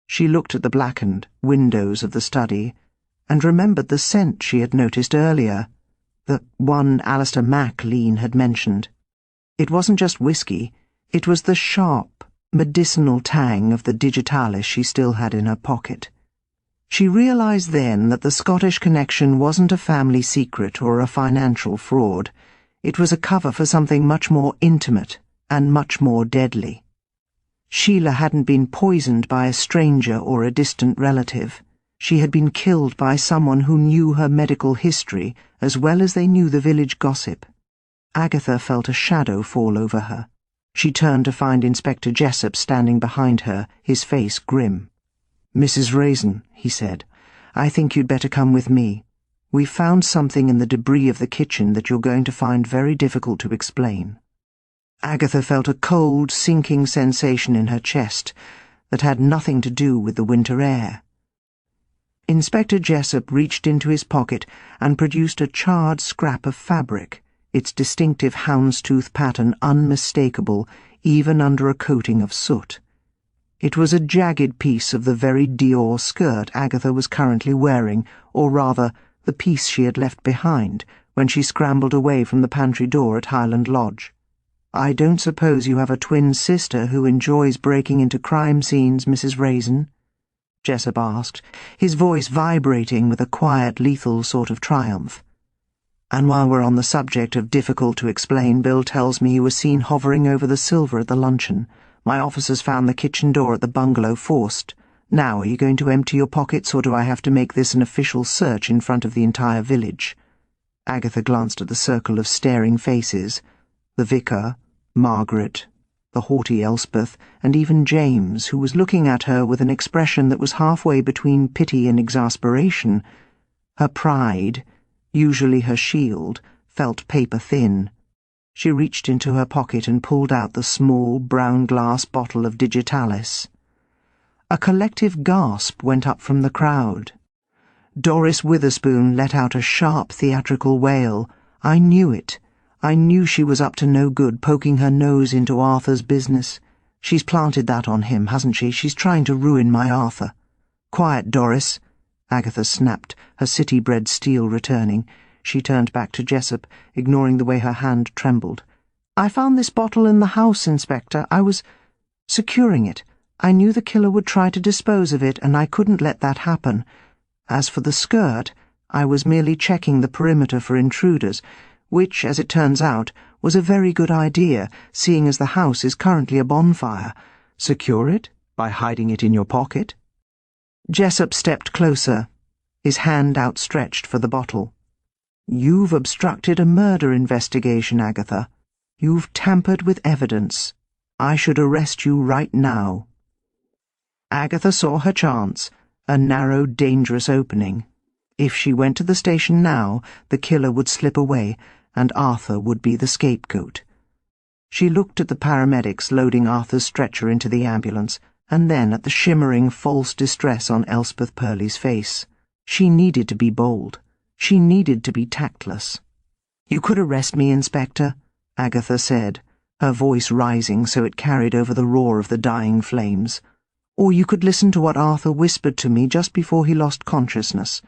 She looked at the blackened windows of the study and remembered the scent she had noticed earlier, the one Alistair Maclean had mentioned. It wasn't just whiskey, it was the sharp, medicinal tang of the digitalis she still had in her pocket. She realized then that the Scottish connection wasn't a family secret or a financial fraud. It was a cover for something much more intimate and much more deadly. Sheila hadn't been poisoned by a stranger or a distant relative. She had been killed by someone who knew her medical history as well as they knew the village gossip. Agatha felt a shadow fall over her. She turned to find Inspector Jessup standing behind her, his face grim. "Mrs. Raisin," he said, "I think you'd better come with me. We've found something in the debris of the kitchen that you're going to find very difficult to explain." Agatha felt a cold, sinking sensation in her chest that had nothing to do with the winter air. Inspector Jessup reached into his pocket and produced a charred scrap of fabric, its distinctive houndstooth pattern unmistakable even under a coating of soot. It was a jagged piece of the very Dior skirt Agatha was currently wearing, or rather, the piece she had left behind when she scrambled away from the pantry door at Highland Lodge. "I don't suppose you have a twin sister who enjoys breaking into crime scenes, Mrs. Raisin?" Jessup asked, his voice vibrating with a quiet, lethal sort of triumph. "And while we're on the subject of difficult to explain, Bill tells me you were seen hovering over the silver at the luncheon. My officers found the kitchen door at the bungalow forced. Now, are you going to empty your pockets, or do I have to make this an official search in front of the entire village?" Agatha glanced at the circle of staring faces. The vicar, Margaret, the haughty Elspeth, and even James, who was looking at her with an expression that was halfway between pity and exasperation. Her pride, usually her shield, felt paper-thin. She reached into her pocket and pulled out the small, brown glass bottle of digitalis. A collective gasp went up from the crowd. Doris Witherspoon let out a sharp theatrical wail. I knew it. I knew she was up to no good, poking her nose into Arthur's business. She's planted that on him, hasn't she? She's trying to ruin my Arthur. "Quiet, Doris," Agatha snapped, her city-bred steel returning. She turned back to Jessup, ignoring the way her hand trembled. "I found this bottle in the house, Inspector. I was securing it. I knew the killer would try to dispose of it, and I couldn't let that happen. As for the skirt, I was merely checking the perimeter for intruders, which, as it turns out, was a very good idea, seeing as the house is currently a bonfire. Secure it by hiding it in your pocket." Jessup stepped closer, his hand outstretched for the bottle. "You've obstructed a murder investigation, Agatha. You've tampered with evidence. I should arrest you right now." Agatha saw her chance, a narrow, dangerous opening. If she went to the station now, the killer would slip away, and Arthur would be the scapegoat. She looked at the paramedics loading Arthur's stretcher into the ambulance, and then at the shimmering false distress on Elspeth Perley's face. She needed to be bold. She needed to be tactless. "You could arrest me, Inspector," Agatha said, her voice rising so it carried over the roar of the dying flames. Or you could listen to what Arthur whispered to me just before he lost consciousness.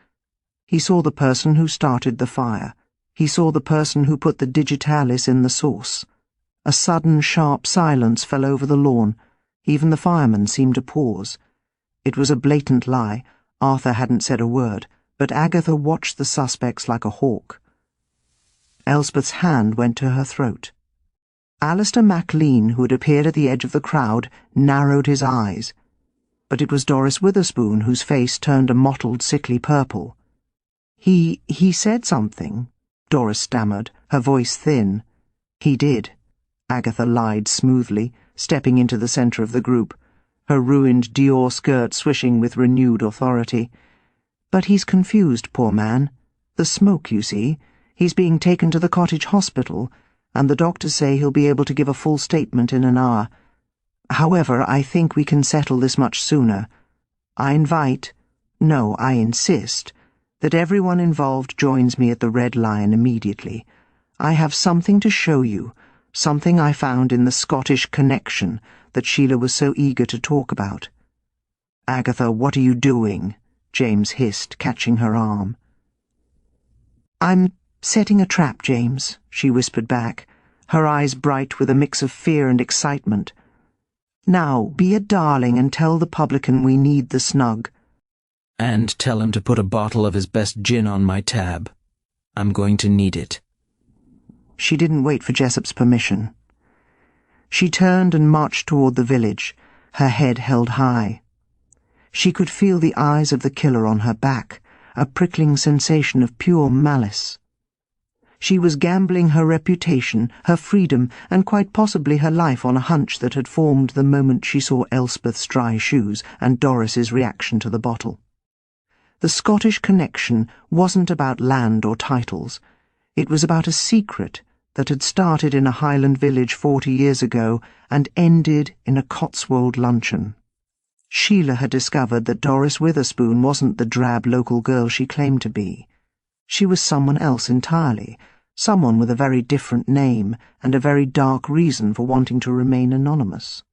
He saw the person who started the fire. He saw the person who put the digitalis in the sauce. A sudden, sharp silence fell over the lawn. Even the firemen seemed to pause. It was a blatant lie. Arthur hadn't said a word, but Agatha watched the suspects like a hawk. Elspeth's hand went to her throat. Alistair MacLean, who had appeared at the edge of the crowd, narrowed his eyes. But it was Doris Witherspoon whose face turned a mottled, sickly purple. He said something, Doris stammered, her voice thin. He did, Agatha lied smoothly, stepping into the centre of the group, her ruined Dior skirt swishing with renewed authority. But he's confused, poor man. The smoke, you see. He's being taken to the cottage hospital, and the doctors say he'll be able to give a full statement in an hour. However, I think we can settle this much sooner. I insist, that everyone involved joins me at the Red Lion immediately. I have something to show you, something I found in the Scottish connection that Sheila was so eager to talk about. Agatha, what are you doing? James hissed, catching her arm. I'm setting a trap, James, she whispered back, her eyes bright with a mix of fear and excitement. Now, be a darling and tell the publican we need the snug. And tell him to put a bottle of his best gin on my tab. I'm going to need it. She didn't wait for Jessop's permission. She turned and marched toward the village, her head held high. She could feel the eyes of the killer on her back, a prickling sensation of pure malice. She was gambling her reputation, her freedom, and quite possibly her life on a hunch that had formed the moment she saw Elspeth's dry shoes and Doris's reaction to the bottle. The Scottish connection wasn't about land or titles. It was about a secret that had started in a Highland village 40 years ago and ended in a Cotswold luncheon. Sheila had discovered that Doris Witherspoon wasn't the drab local girl she claimed to be. She was someone else entirely, someone with a very different name and a very dark reason for wanting to remain anonymous.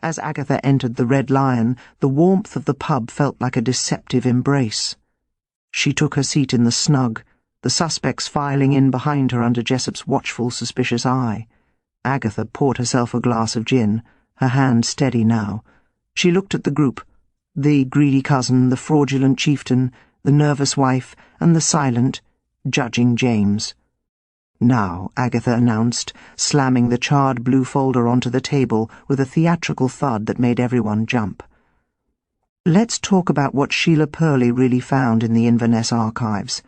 As Agatha entered the Red Lion, the warmth of the pub felt like a deceptive embrace. She took her seat in the snug, the suspects filing in behind her under Jessop's watchful, suspicious eye. Agatha poured herself a glass of gin, her hand steady now. She looked at the group, the greedy cousin, the fraudulent chieftain, the nervous wife, and the silent, judging James. Now, Agatha announced, slamming the charred blue folder onto the table with a theatrical thud that made everyone jump. Let's talk about what Sheila Perley really found in the Inverness archives,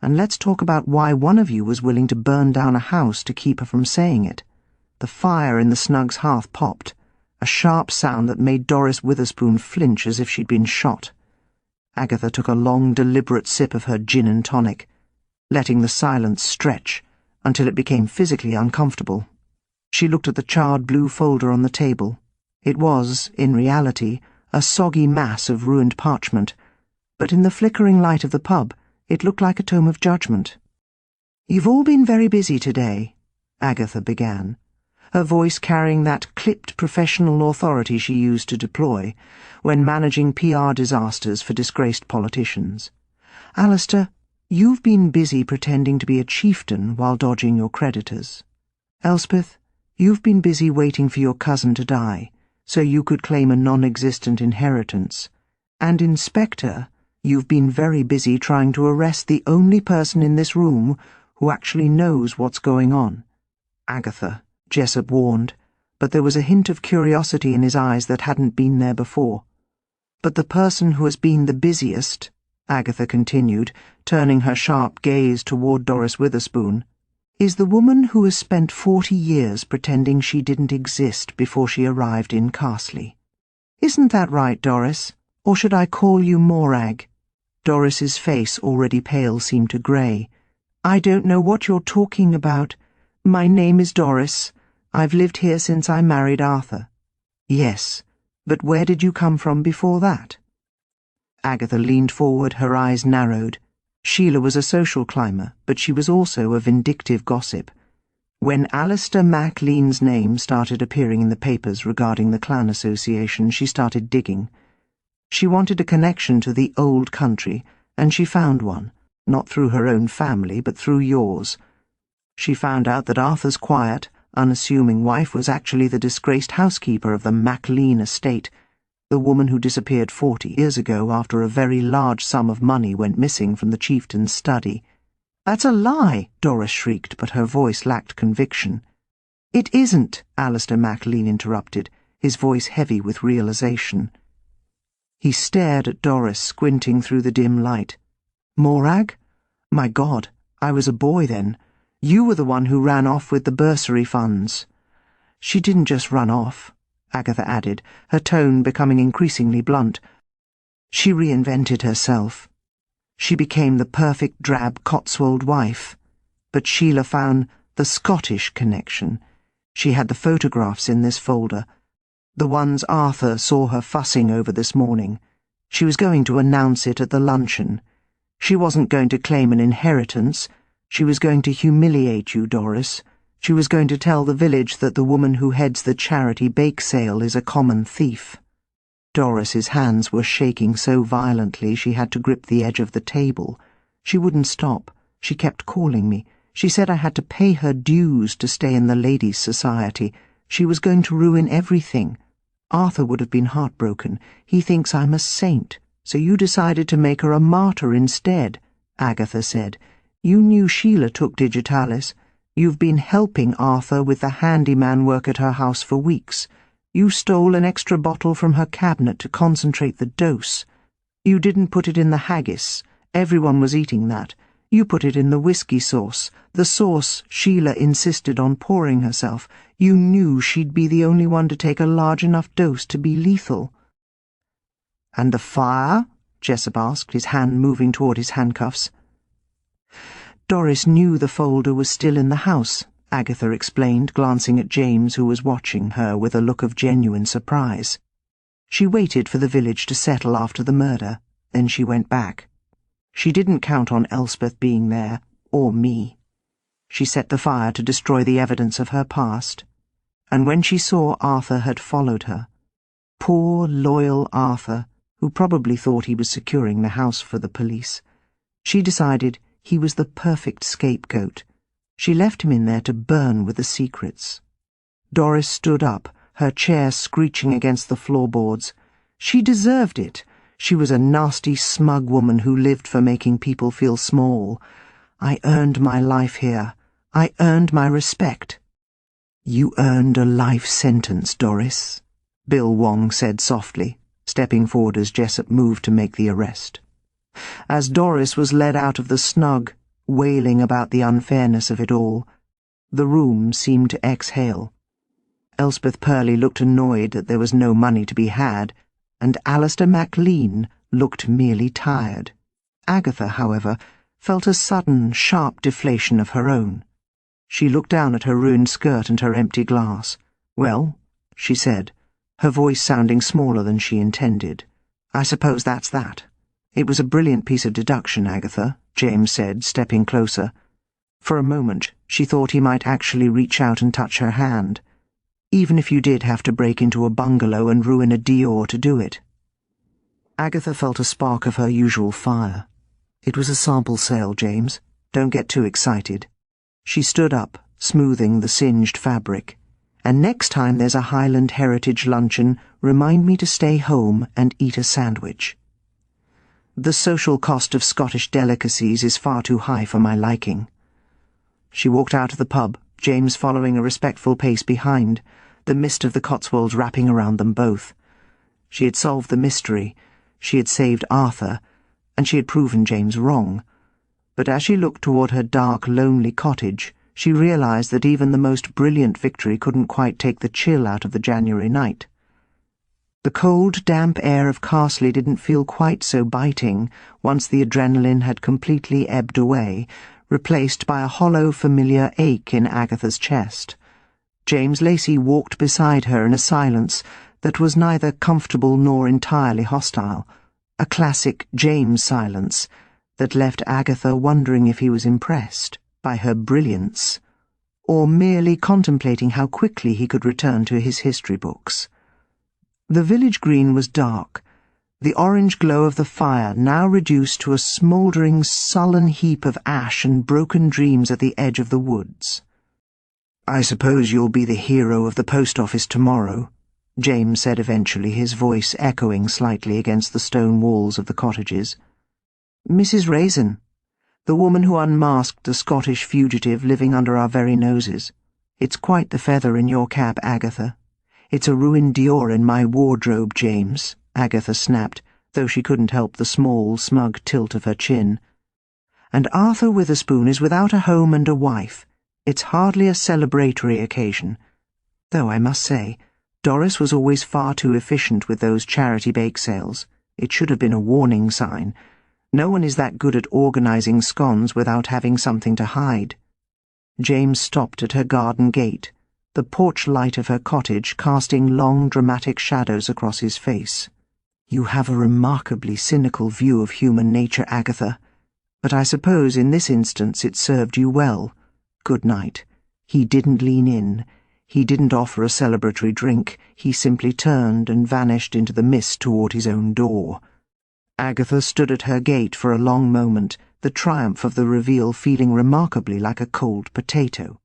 and let's talk about why one of you was willing to burn down a house to keep her from saying it. The fire in the snug's hearth popped, a sharp sound that made Doris Witherspoon flinch as if she'd been shot. Agatha took a long, deliberate sip of her gin and tonic, letting the silence stretch until it became physically uncomfortable. She looked at the charred blue folder on the table. It was, in reality, a soggy mass of ruined parchment, but in the flickering light of the pub, it looked like a tome of judgment. "You've all been very busy today," Agatha began, her voice carrying that clipped professional authority she used to deploy when managing PR disasters for disgraced politicians. "Alistair, you've been busy pretending to be a chieftain while dodging your creditors. Elspeth, you've been busy waiting for your cousin to die, so you could claim a non-existent inheritance. And Inspector, you've been very busy trying to arrest the only person in this room who actually knows what's going on." "Agatha," Jessop warned, but there was a hint of curiosity in his eyes that hadn't been there before. "But the person who has been the busiest," Agatha continued, turning her sharp gaze toward Doris Witherspoon, "is the woman who has spent 40 years pretending she didn't exist before she arrived in Carsley. Isn't that right, Doris? Or should I call you Morag?" Doris's face, already pale, seemed to grey. "I don't know what you're talking about. My name is Doris. I've lived here since I married Arthur." "Yes, but where did you come from before that?" Agatha leaned forward, her eyes narrowed. Sheila was a social climber, but she was also a vindictive gossip. When Alistair MacLean's name started appearing in the papers regarding the clan association, she started digging. She wanted a connection to the old country, and she found one, not through her own family, but through yours. She found out that Arthur's quiet, unassuming wife was actually the disgraced housekeeper of the MacLean estate, the woman who disappeared 40 years ago after a very large sum of money went missing from the chieftain's study. "That's a lie," Doris shrieked, but her voice lacked conviction. "It isn't," Alistair MacLean interrupted, his voice heavy with realization. He stared at Doris, squinting through the dim light. "Morag? My God, I was a boy then. You were the one who ran off with the bursary funds." "She didn't just run off," Agatha added, her tone becoming increasingly blunt. "She reinvented herself. She became the perfect drab Cotswold wife. But Sheila found the Scottish connection. She had the photographs in this folder, the ones Arthur saw her fussing over this morning. She was going to announce it at the luncheon. She wasn't going to claim an inheritance. She was going to humiliate you, Doris. She was going to tell the village that the woman who heads the charity bake sale is a common thief." Doris's hands were shaking so violently she had to grip the edge of the table. She wouldn't stop. She kept calling me. She said I had to pay her dues to stay in the ladies' society. She was going to ruin everything. Arthur would have been heartbroken. He thinks I'm a saint, so you decided to make her a martyr instead, Agatha said. You knew Sheila took digitalis. You've been helping Arthur with the handyman work at her house for weeks. You stole an extra bottle from her cabinet to concentrate the dose. You didn't put it in the haggis. Everyone was eating that. You put it in the whiskey sauce, the sauce Sheila insisted on pouring herself. You knew she'd be the only one to take a large enough dose to be lethal." "And the fire?" Jessup asked, his hand moving toward his handcuffs. "Doris knew the folder was still in the house," Agatha explained, glancing at James, who was watching her with a look of genuine surprise. "She waited for the village to settle after the murder, then she went back. She didn't count on Elspeth being there, or me. She set the fire to destroy the evidence of her past, and when she saw Arthur had followed her, poor, loyal Arthur, who probably thought he was securing the house for the police, she decided he was the perfect scapegoat. She left him in there to burn with the secrets." Doris stood up, her chair screeching against the floorboards. "She deserved it. She was a nasty, smug woman who lived for making people feel small. I earned my life here. I earned my respect." "You earned a life sentence, Doris," Bill Wong said softly, stepping forward as Jessup moved to make the arrest. As Doris was led out of the snug, wailing about the unfairness of it all, the room seemed to exhale. Elspeth Perley looked annoyed that there was no money to be had, and Alistair MacLean looked merely tired. Agatha, however, felt a sudden, sharp deflation of her own. She looked down at her ruined skirt and her empty glass. "Well," she said, her voice sounding smaller than she intended, "I suppose that's that." "It was a brilliant piece of deduction, Agatha," James said, stepping closer. For a moment she thought he might actually reach out and touch her hand, even if you did have to break into a bungalow and ruin a Dior to do it. Agatha felt a spark of her usual fire. "It was a sample sale, James. Don't get too excited." She stood up, smoothing the singed fabric. "And next time there's a Highland Heritage Luncheon, remind me to stay home and eat a sandwich. The social cost of Scottish delicacies is far too high for my liking." She walked out of the pub, James following a respectful pace behind, the mist of the Cotswolds wrapping around them both. She had solved the mystery, she had saved Arthur, and she had proven James wrong. But as she looked toward her dark, lonely cottage, she realized that even the most brilliant victory couldn't quite take the chill out of the January night. The cold, damp air of Carsley didn't feel quite so biting once the adrenaline had completely ebbed away, replaced by a hollow, familiar ache in Agatha's chest. James Lacey walked beside her in a silence that was neither comfortable nor entirely hostile, a classic James silence that left Agatha wondering if he was impressed by her brilliance or merely contemplating how quickly he could return to his history books. The village green was dark, the orange glow of the fire now reduced to a smouldering, sullen heap of ash and broken dreams at the edge of the woods. "I suppose you'll be the hero of the post office tomorrow," James said eventually, his voice echoing slightly against the stone walls of the cottages. "Mrs. Raisin, the woman who unmasked a Scottish fugitive living under our very noses. It's quite the feather in your cap, Agatha. It's a ruined Dior in my wardrobe, James," Agatha snapped, though she couldn't help the small, smug tilt of her chin. "And Arthur Witherspoon is without a home and a wife. It's hardly a celebratory occasion. Though I must say, Doris was always far too efficient with those charity bake sales. It should have been a warning sign. No one is that good at organising scones without having something to hide." James stopped at her garden gate, the porch light of her cottage casting long dramatic shadows across his face. "You have a remarkably cynical view of human nature, Agatha, but I suppose in this instance it served you well. Good night." He didn't lean in. He didn't offer a celebratory drink. He simply turned and vanished into the mist toward his own door. Agatha stood at her gate for a long moment, the triumph of the reveal feeling remarkably like a cold potato.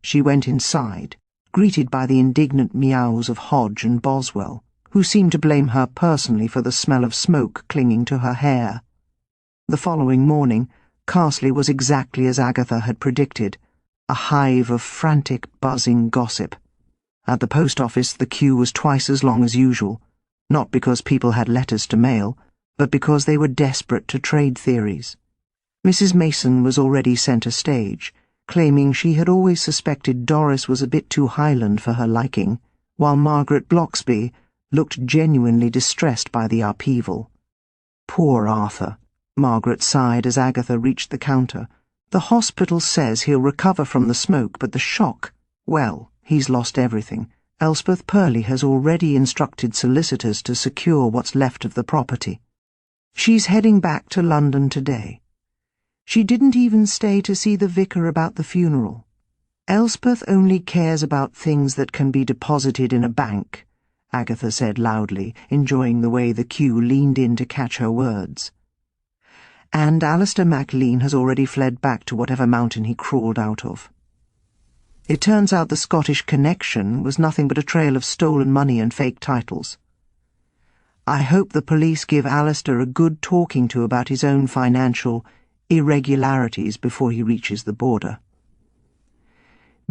She went inside, greeted by the indignant meows of Hodge and Boswell, who seemed to blame her personally for the smell of smoke clinging to her hair. The following morning, Carsley was exactly as Agatha had predicted, a hive of frantic, buzzing gossip. At the post office the queue was twice as long as usual, not because people had letters to mail, but because they were desperate to trade theories. Mrs. Mason was already centre stage, claiming she had always suspected Doris was a bit too Highland for her liking, while Margaret Bloxby looked genuinely distressed by the upheaval. "Poor Arthur," Margaret sighed as Agatha reached the counter. "The hospital says he'll recover from the smoke, but the shock, well, he's lost everything. Elspeth Perley has already instructed solicitors to secure what's left of the property. She's heading back to London today. She didn't even stay to see the vicar about the funeral. Elspeth only cares about things that can be deposited in a bank," Agatha said loudly, enjoying the way the queue leaned in to catch her words. "And Alistair MacLean has already fled back to whatever mountain he crawled out of. It turns out the Scottish connection was nothing but a trail of stolen money and fake titles. I hope the police give Alistair a good talking to about his own financial irregularities before he reaches the border."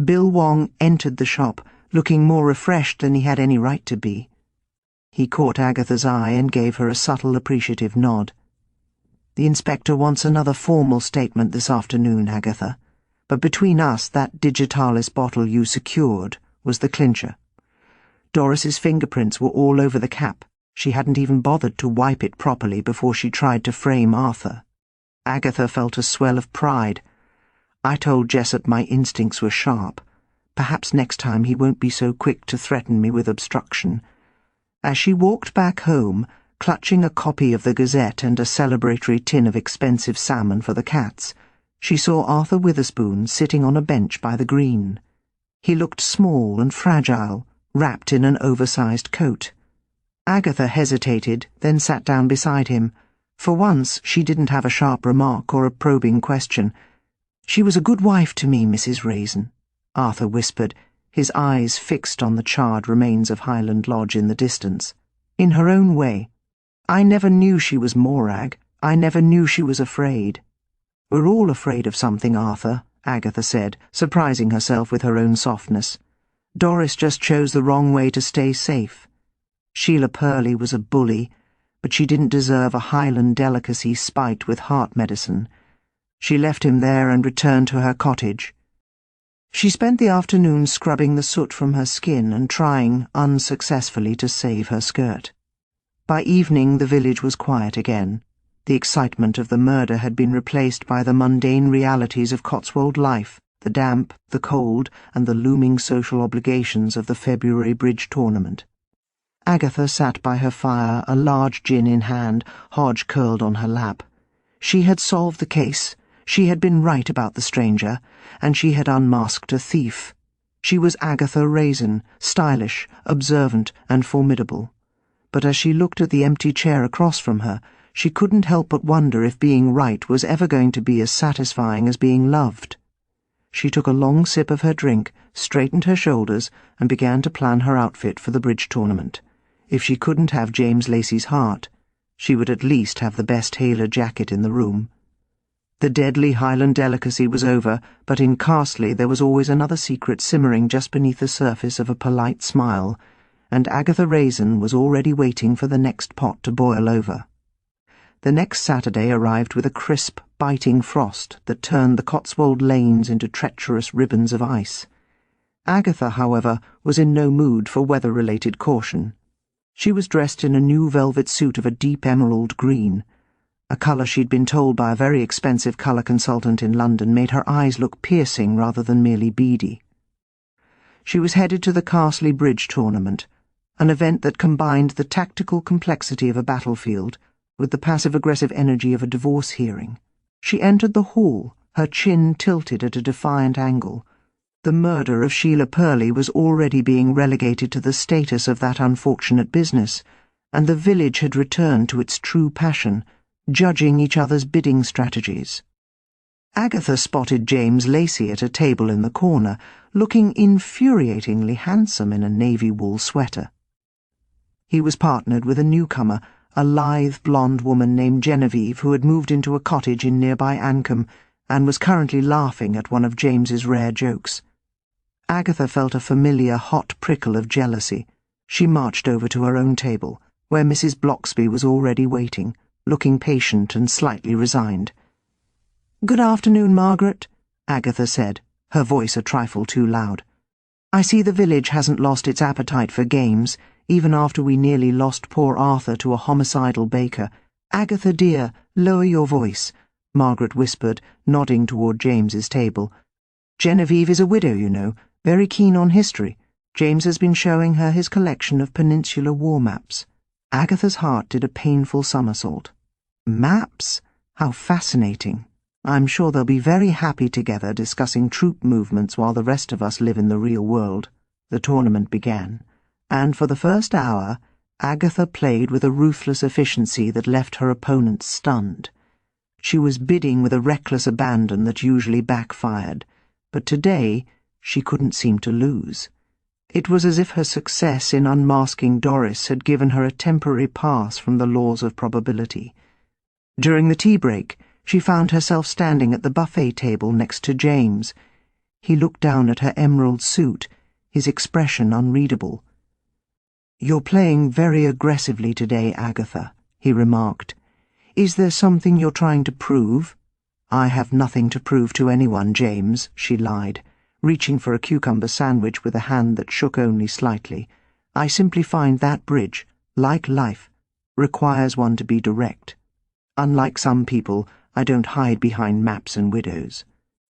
Bill Wong entered the shop, looking more refreshed than he had any right to be. He caught Agatha's eye and gave her a subtle, appreciative nod. "The inspector wants another formal statement this afternoon, Agatha, but between us that digitalis bottle you secured was the clincher. Doris's fingerprints were all over the cap. She hadn't even bothered to wipe it properly before she tried to frame Arthur." Agatha felt a swell of pride. "I told Jessup my instincts were sharp. Perhaps next time he won't be so quick to threaten me with obstruction." As she walked back home, clutching a copy of the Gazette and a celebratory tin of expensive salmon for the cats, she saw Arthur Witherspoon sitting on a bench by the green. He looked small and fragile, wrapped in an oversized coat. Agatha hesitated, then sat down beside him. For once she didn't have a sharp remark or a probing question. "She was a good wife to me, Mrs. Raisin," Arthur whispered, his eyes fixed on the charred remains of Highland Lodge in the distance. "In her own way. I never knew she was Morag. I never knew she was afraid." "We're all afraid of something, Arthur," Agatha said, surprising herself with her own softness. "Doris just chose the wrong way to stay safe. Sheila Perley was a bully, but she didn't deserve a Highland delicacy spiked with heart medicine. She left him there and returned to her cottage. She spent the afternoon scrubbing the soot from her skin and trying, unsuccessfully, to save her skirt. By evening the village was quiet again. The excitement of the murder had been replaced by the mundane realities of Cotswold life, the damp, the cold, and the looming social obligations of the February bridge tournament. Agatha sat by her fire, a large gin in hand, Hodge curled on her lap. She had solved the case. She had been right about the stranger, and she had unmasked a thief. She was Agatha Raisin, stylish, observant, and formidable. But as she looked at the empty chair across from her, she couldn't help but wonder if being right was ever going to be as satisfying as being loved. She took a long sip of her drink, straightened her shoulders, and began to plan her outfit for the bridge tournament. If she couldn't have James Lacey's heart, she would at least have the best tailor jacket in the room. The deadly Highland delicacy was over, but in Carsley there was always another secret simmering just beneath the surface of a polite smile, and Agatha Raisin was already waiting for the next pot to boil over. The next Saturday arrived with a crisp, biting frost that turned the Cotswold lanes into treacherous ribbons of ice. Agatha, however, was in no mood for weather-related caution. She was dressed in a new velvet suit of a deep emerald green. A colour she'd been told by a very expensive colour consultant in London made her eyes look piercing rather than merely beady. She was headed to the Carsley Bridge tournament, an event that combined the tactical complexity of a battlefield with the passive-aggressive energy of a divorce hearing. She entered the hall, her chin tilted at a defiant angle. The murder of Sheila Perley was already being relegated to the status of that unfortunate business, and the village had returned to its true passion, judging each other's bidding strategies. Agatha spotted James Lacey at a table in the corner, looking infuriatingly handsome in a navy wool sweater. He was partnered with a newcomer, a lithe blonde woman named Genevieve, who had moved into a cottage in nearby Ancombe and was currently laughing at one of James's rare jokes. Agatha felt a familiar hot prickle of jealousy. She marched over to her own table, where Mrs. Bloxby was already waiting, looking patient and slightly resigned. "Good afternoon, Margaret," Agatha said, her voice a trifle too loud. "I see the village hasn't lost its appetite for games, even after we nearly lost poor Arthur to a homicidal baker. Agatha, dear, lower your voice," Margaret whispered, nodding toward James's table. "Genevieve is a widow, you know, very keen on history. James has been showing her his collection of peninsular war maps." Agatha's heart did a painful somersault. Maps? How fascinating. I'm sure they'll be very happy together discussing troop movements while the rest of us live in the real world. The tournament began, and for the first hour Agatha played with a ruthless efficiency that left her opponents stunned. She was bidding with a reckless abandon that usually backfired, but today she couldn't seem to lose. It was as if her success in unmasking Doris had given her a temporary pass from the laws of probability. During the tea break, she found herself standing at the buffet table next to James. He looked down at her emerald suit, his expression unreadable. "You're playing very aggressively today, Agatha," he remarked. "Is there something you're trying to prove?" "I have nothing to prove to anyone, James," she lied, reaching for a cucumber sandwich with a hand that shook only slightly. "I simply find that bridge, like life, requires one to be direct. Unlike some people, I don't hide behind maps and widows."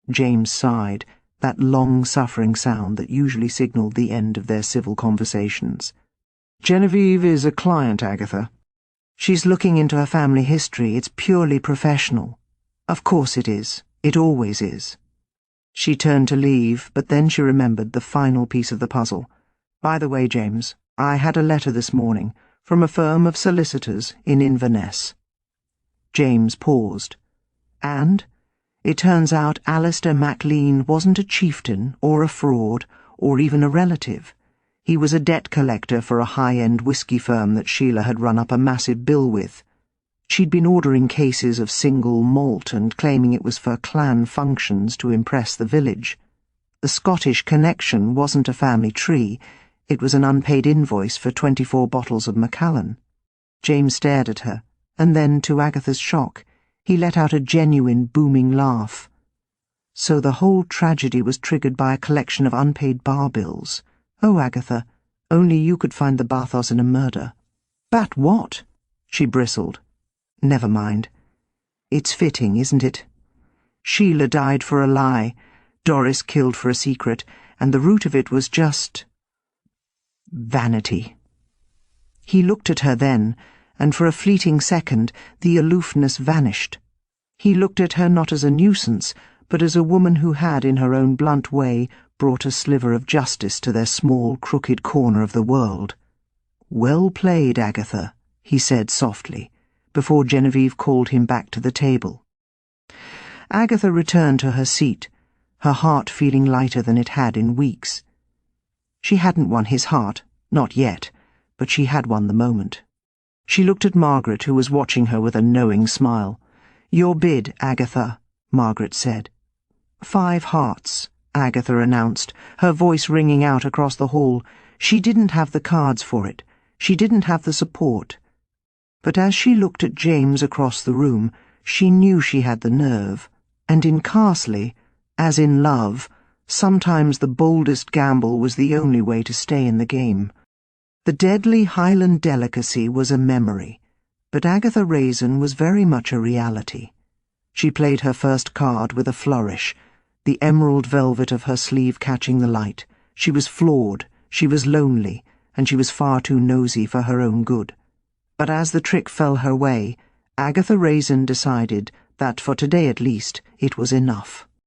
James sighed, that long-suffering sound that usually signalled the end of their civil conversations. "Genevieve is a client, Agatha. She's looking into her family history. It's purely professional." "Of course it is. It always is." She turned to leave, but then she remembered the final piece of the puzzle. "By the way, James, I had a letter this morning from a firm of solicitors in Inverness." James paused. "And? It turns out Alistair MacLean wasn't a chieftain or a fraud or even a relative. He was a debt collector for a high-end whisky firm that Sheila had run up a massive bill with. She'd been ordering cases of single malt and claiming it was for clan functions to impress the village. The Scottish connection wasn't a family tree. It was an unpaid invoice for 24 bottles of Macallan. James stared at her, and then, to Agatha's shock, he let out a genuine booming laugh. So the whole tragedy was triggered by a collection of unpaid bar bills. Oh, Agatha, only you could find the bathos in a murder. "But what?" she bristled. "Never mind. It's fitting, isn't it? Sheila died for a lie, Doris killed for a secret, and the root of it was just vanity." He looked at her then, and for a fleeting second the aloofness vanished. He looked at her not as a nuisance, but as a woman who had, in her own blunt way, brought a sliver of justice to their small, crooked corner of the world. "Well played, Agatha," he said softly, before Genevieve called him back to the table. Agatha returned to her seat, her heart feeling lighter than it had in weeks. She hadn't won his heart, not yet, but she had won the moment. She looked at Margaret, who was watching her with a knowing smile. "Your bid, Agatha," Margaret said. 5 hearts, Agatha announced, her voice ringing out across the hall. She didn't have the cards for it. She didn't have the support. But as she looked at James across the room, she knew she had the nerve. And in Carsley, as in love, sometimes the boldest gamble was the only way to stay in the game. The deadly Highland delicacy was a memory, but Agatha Raisin was very much a reality. She played her first card with a flourish, the emerald velvet of her sleeve catching the light. She was flawed, she was lonely, and she was far too nosy for her own good. But as the trick fell her way, Agatha Raisin decided that, for today at least, it was enough.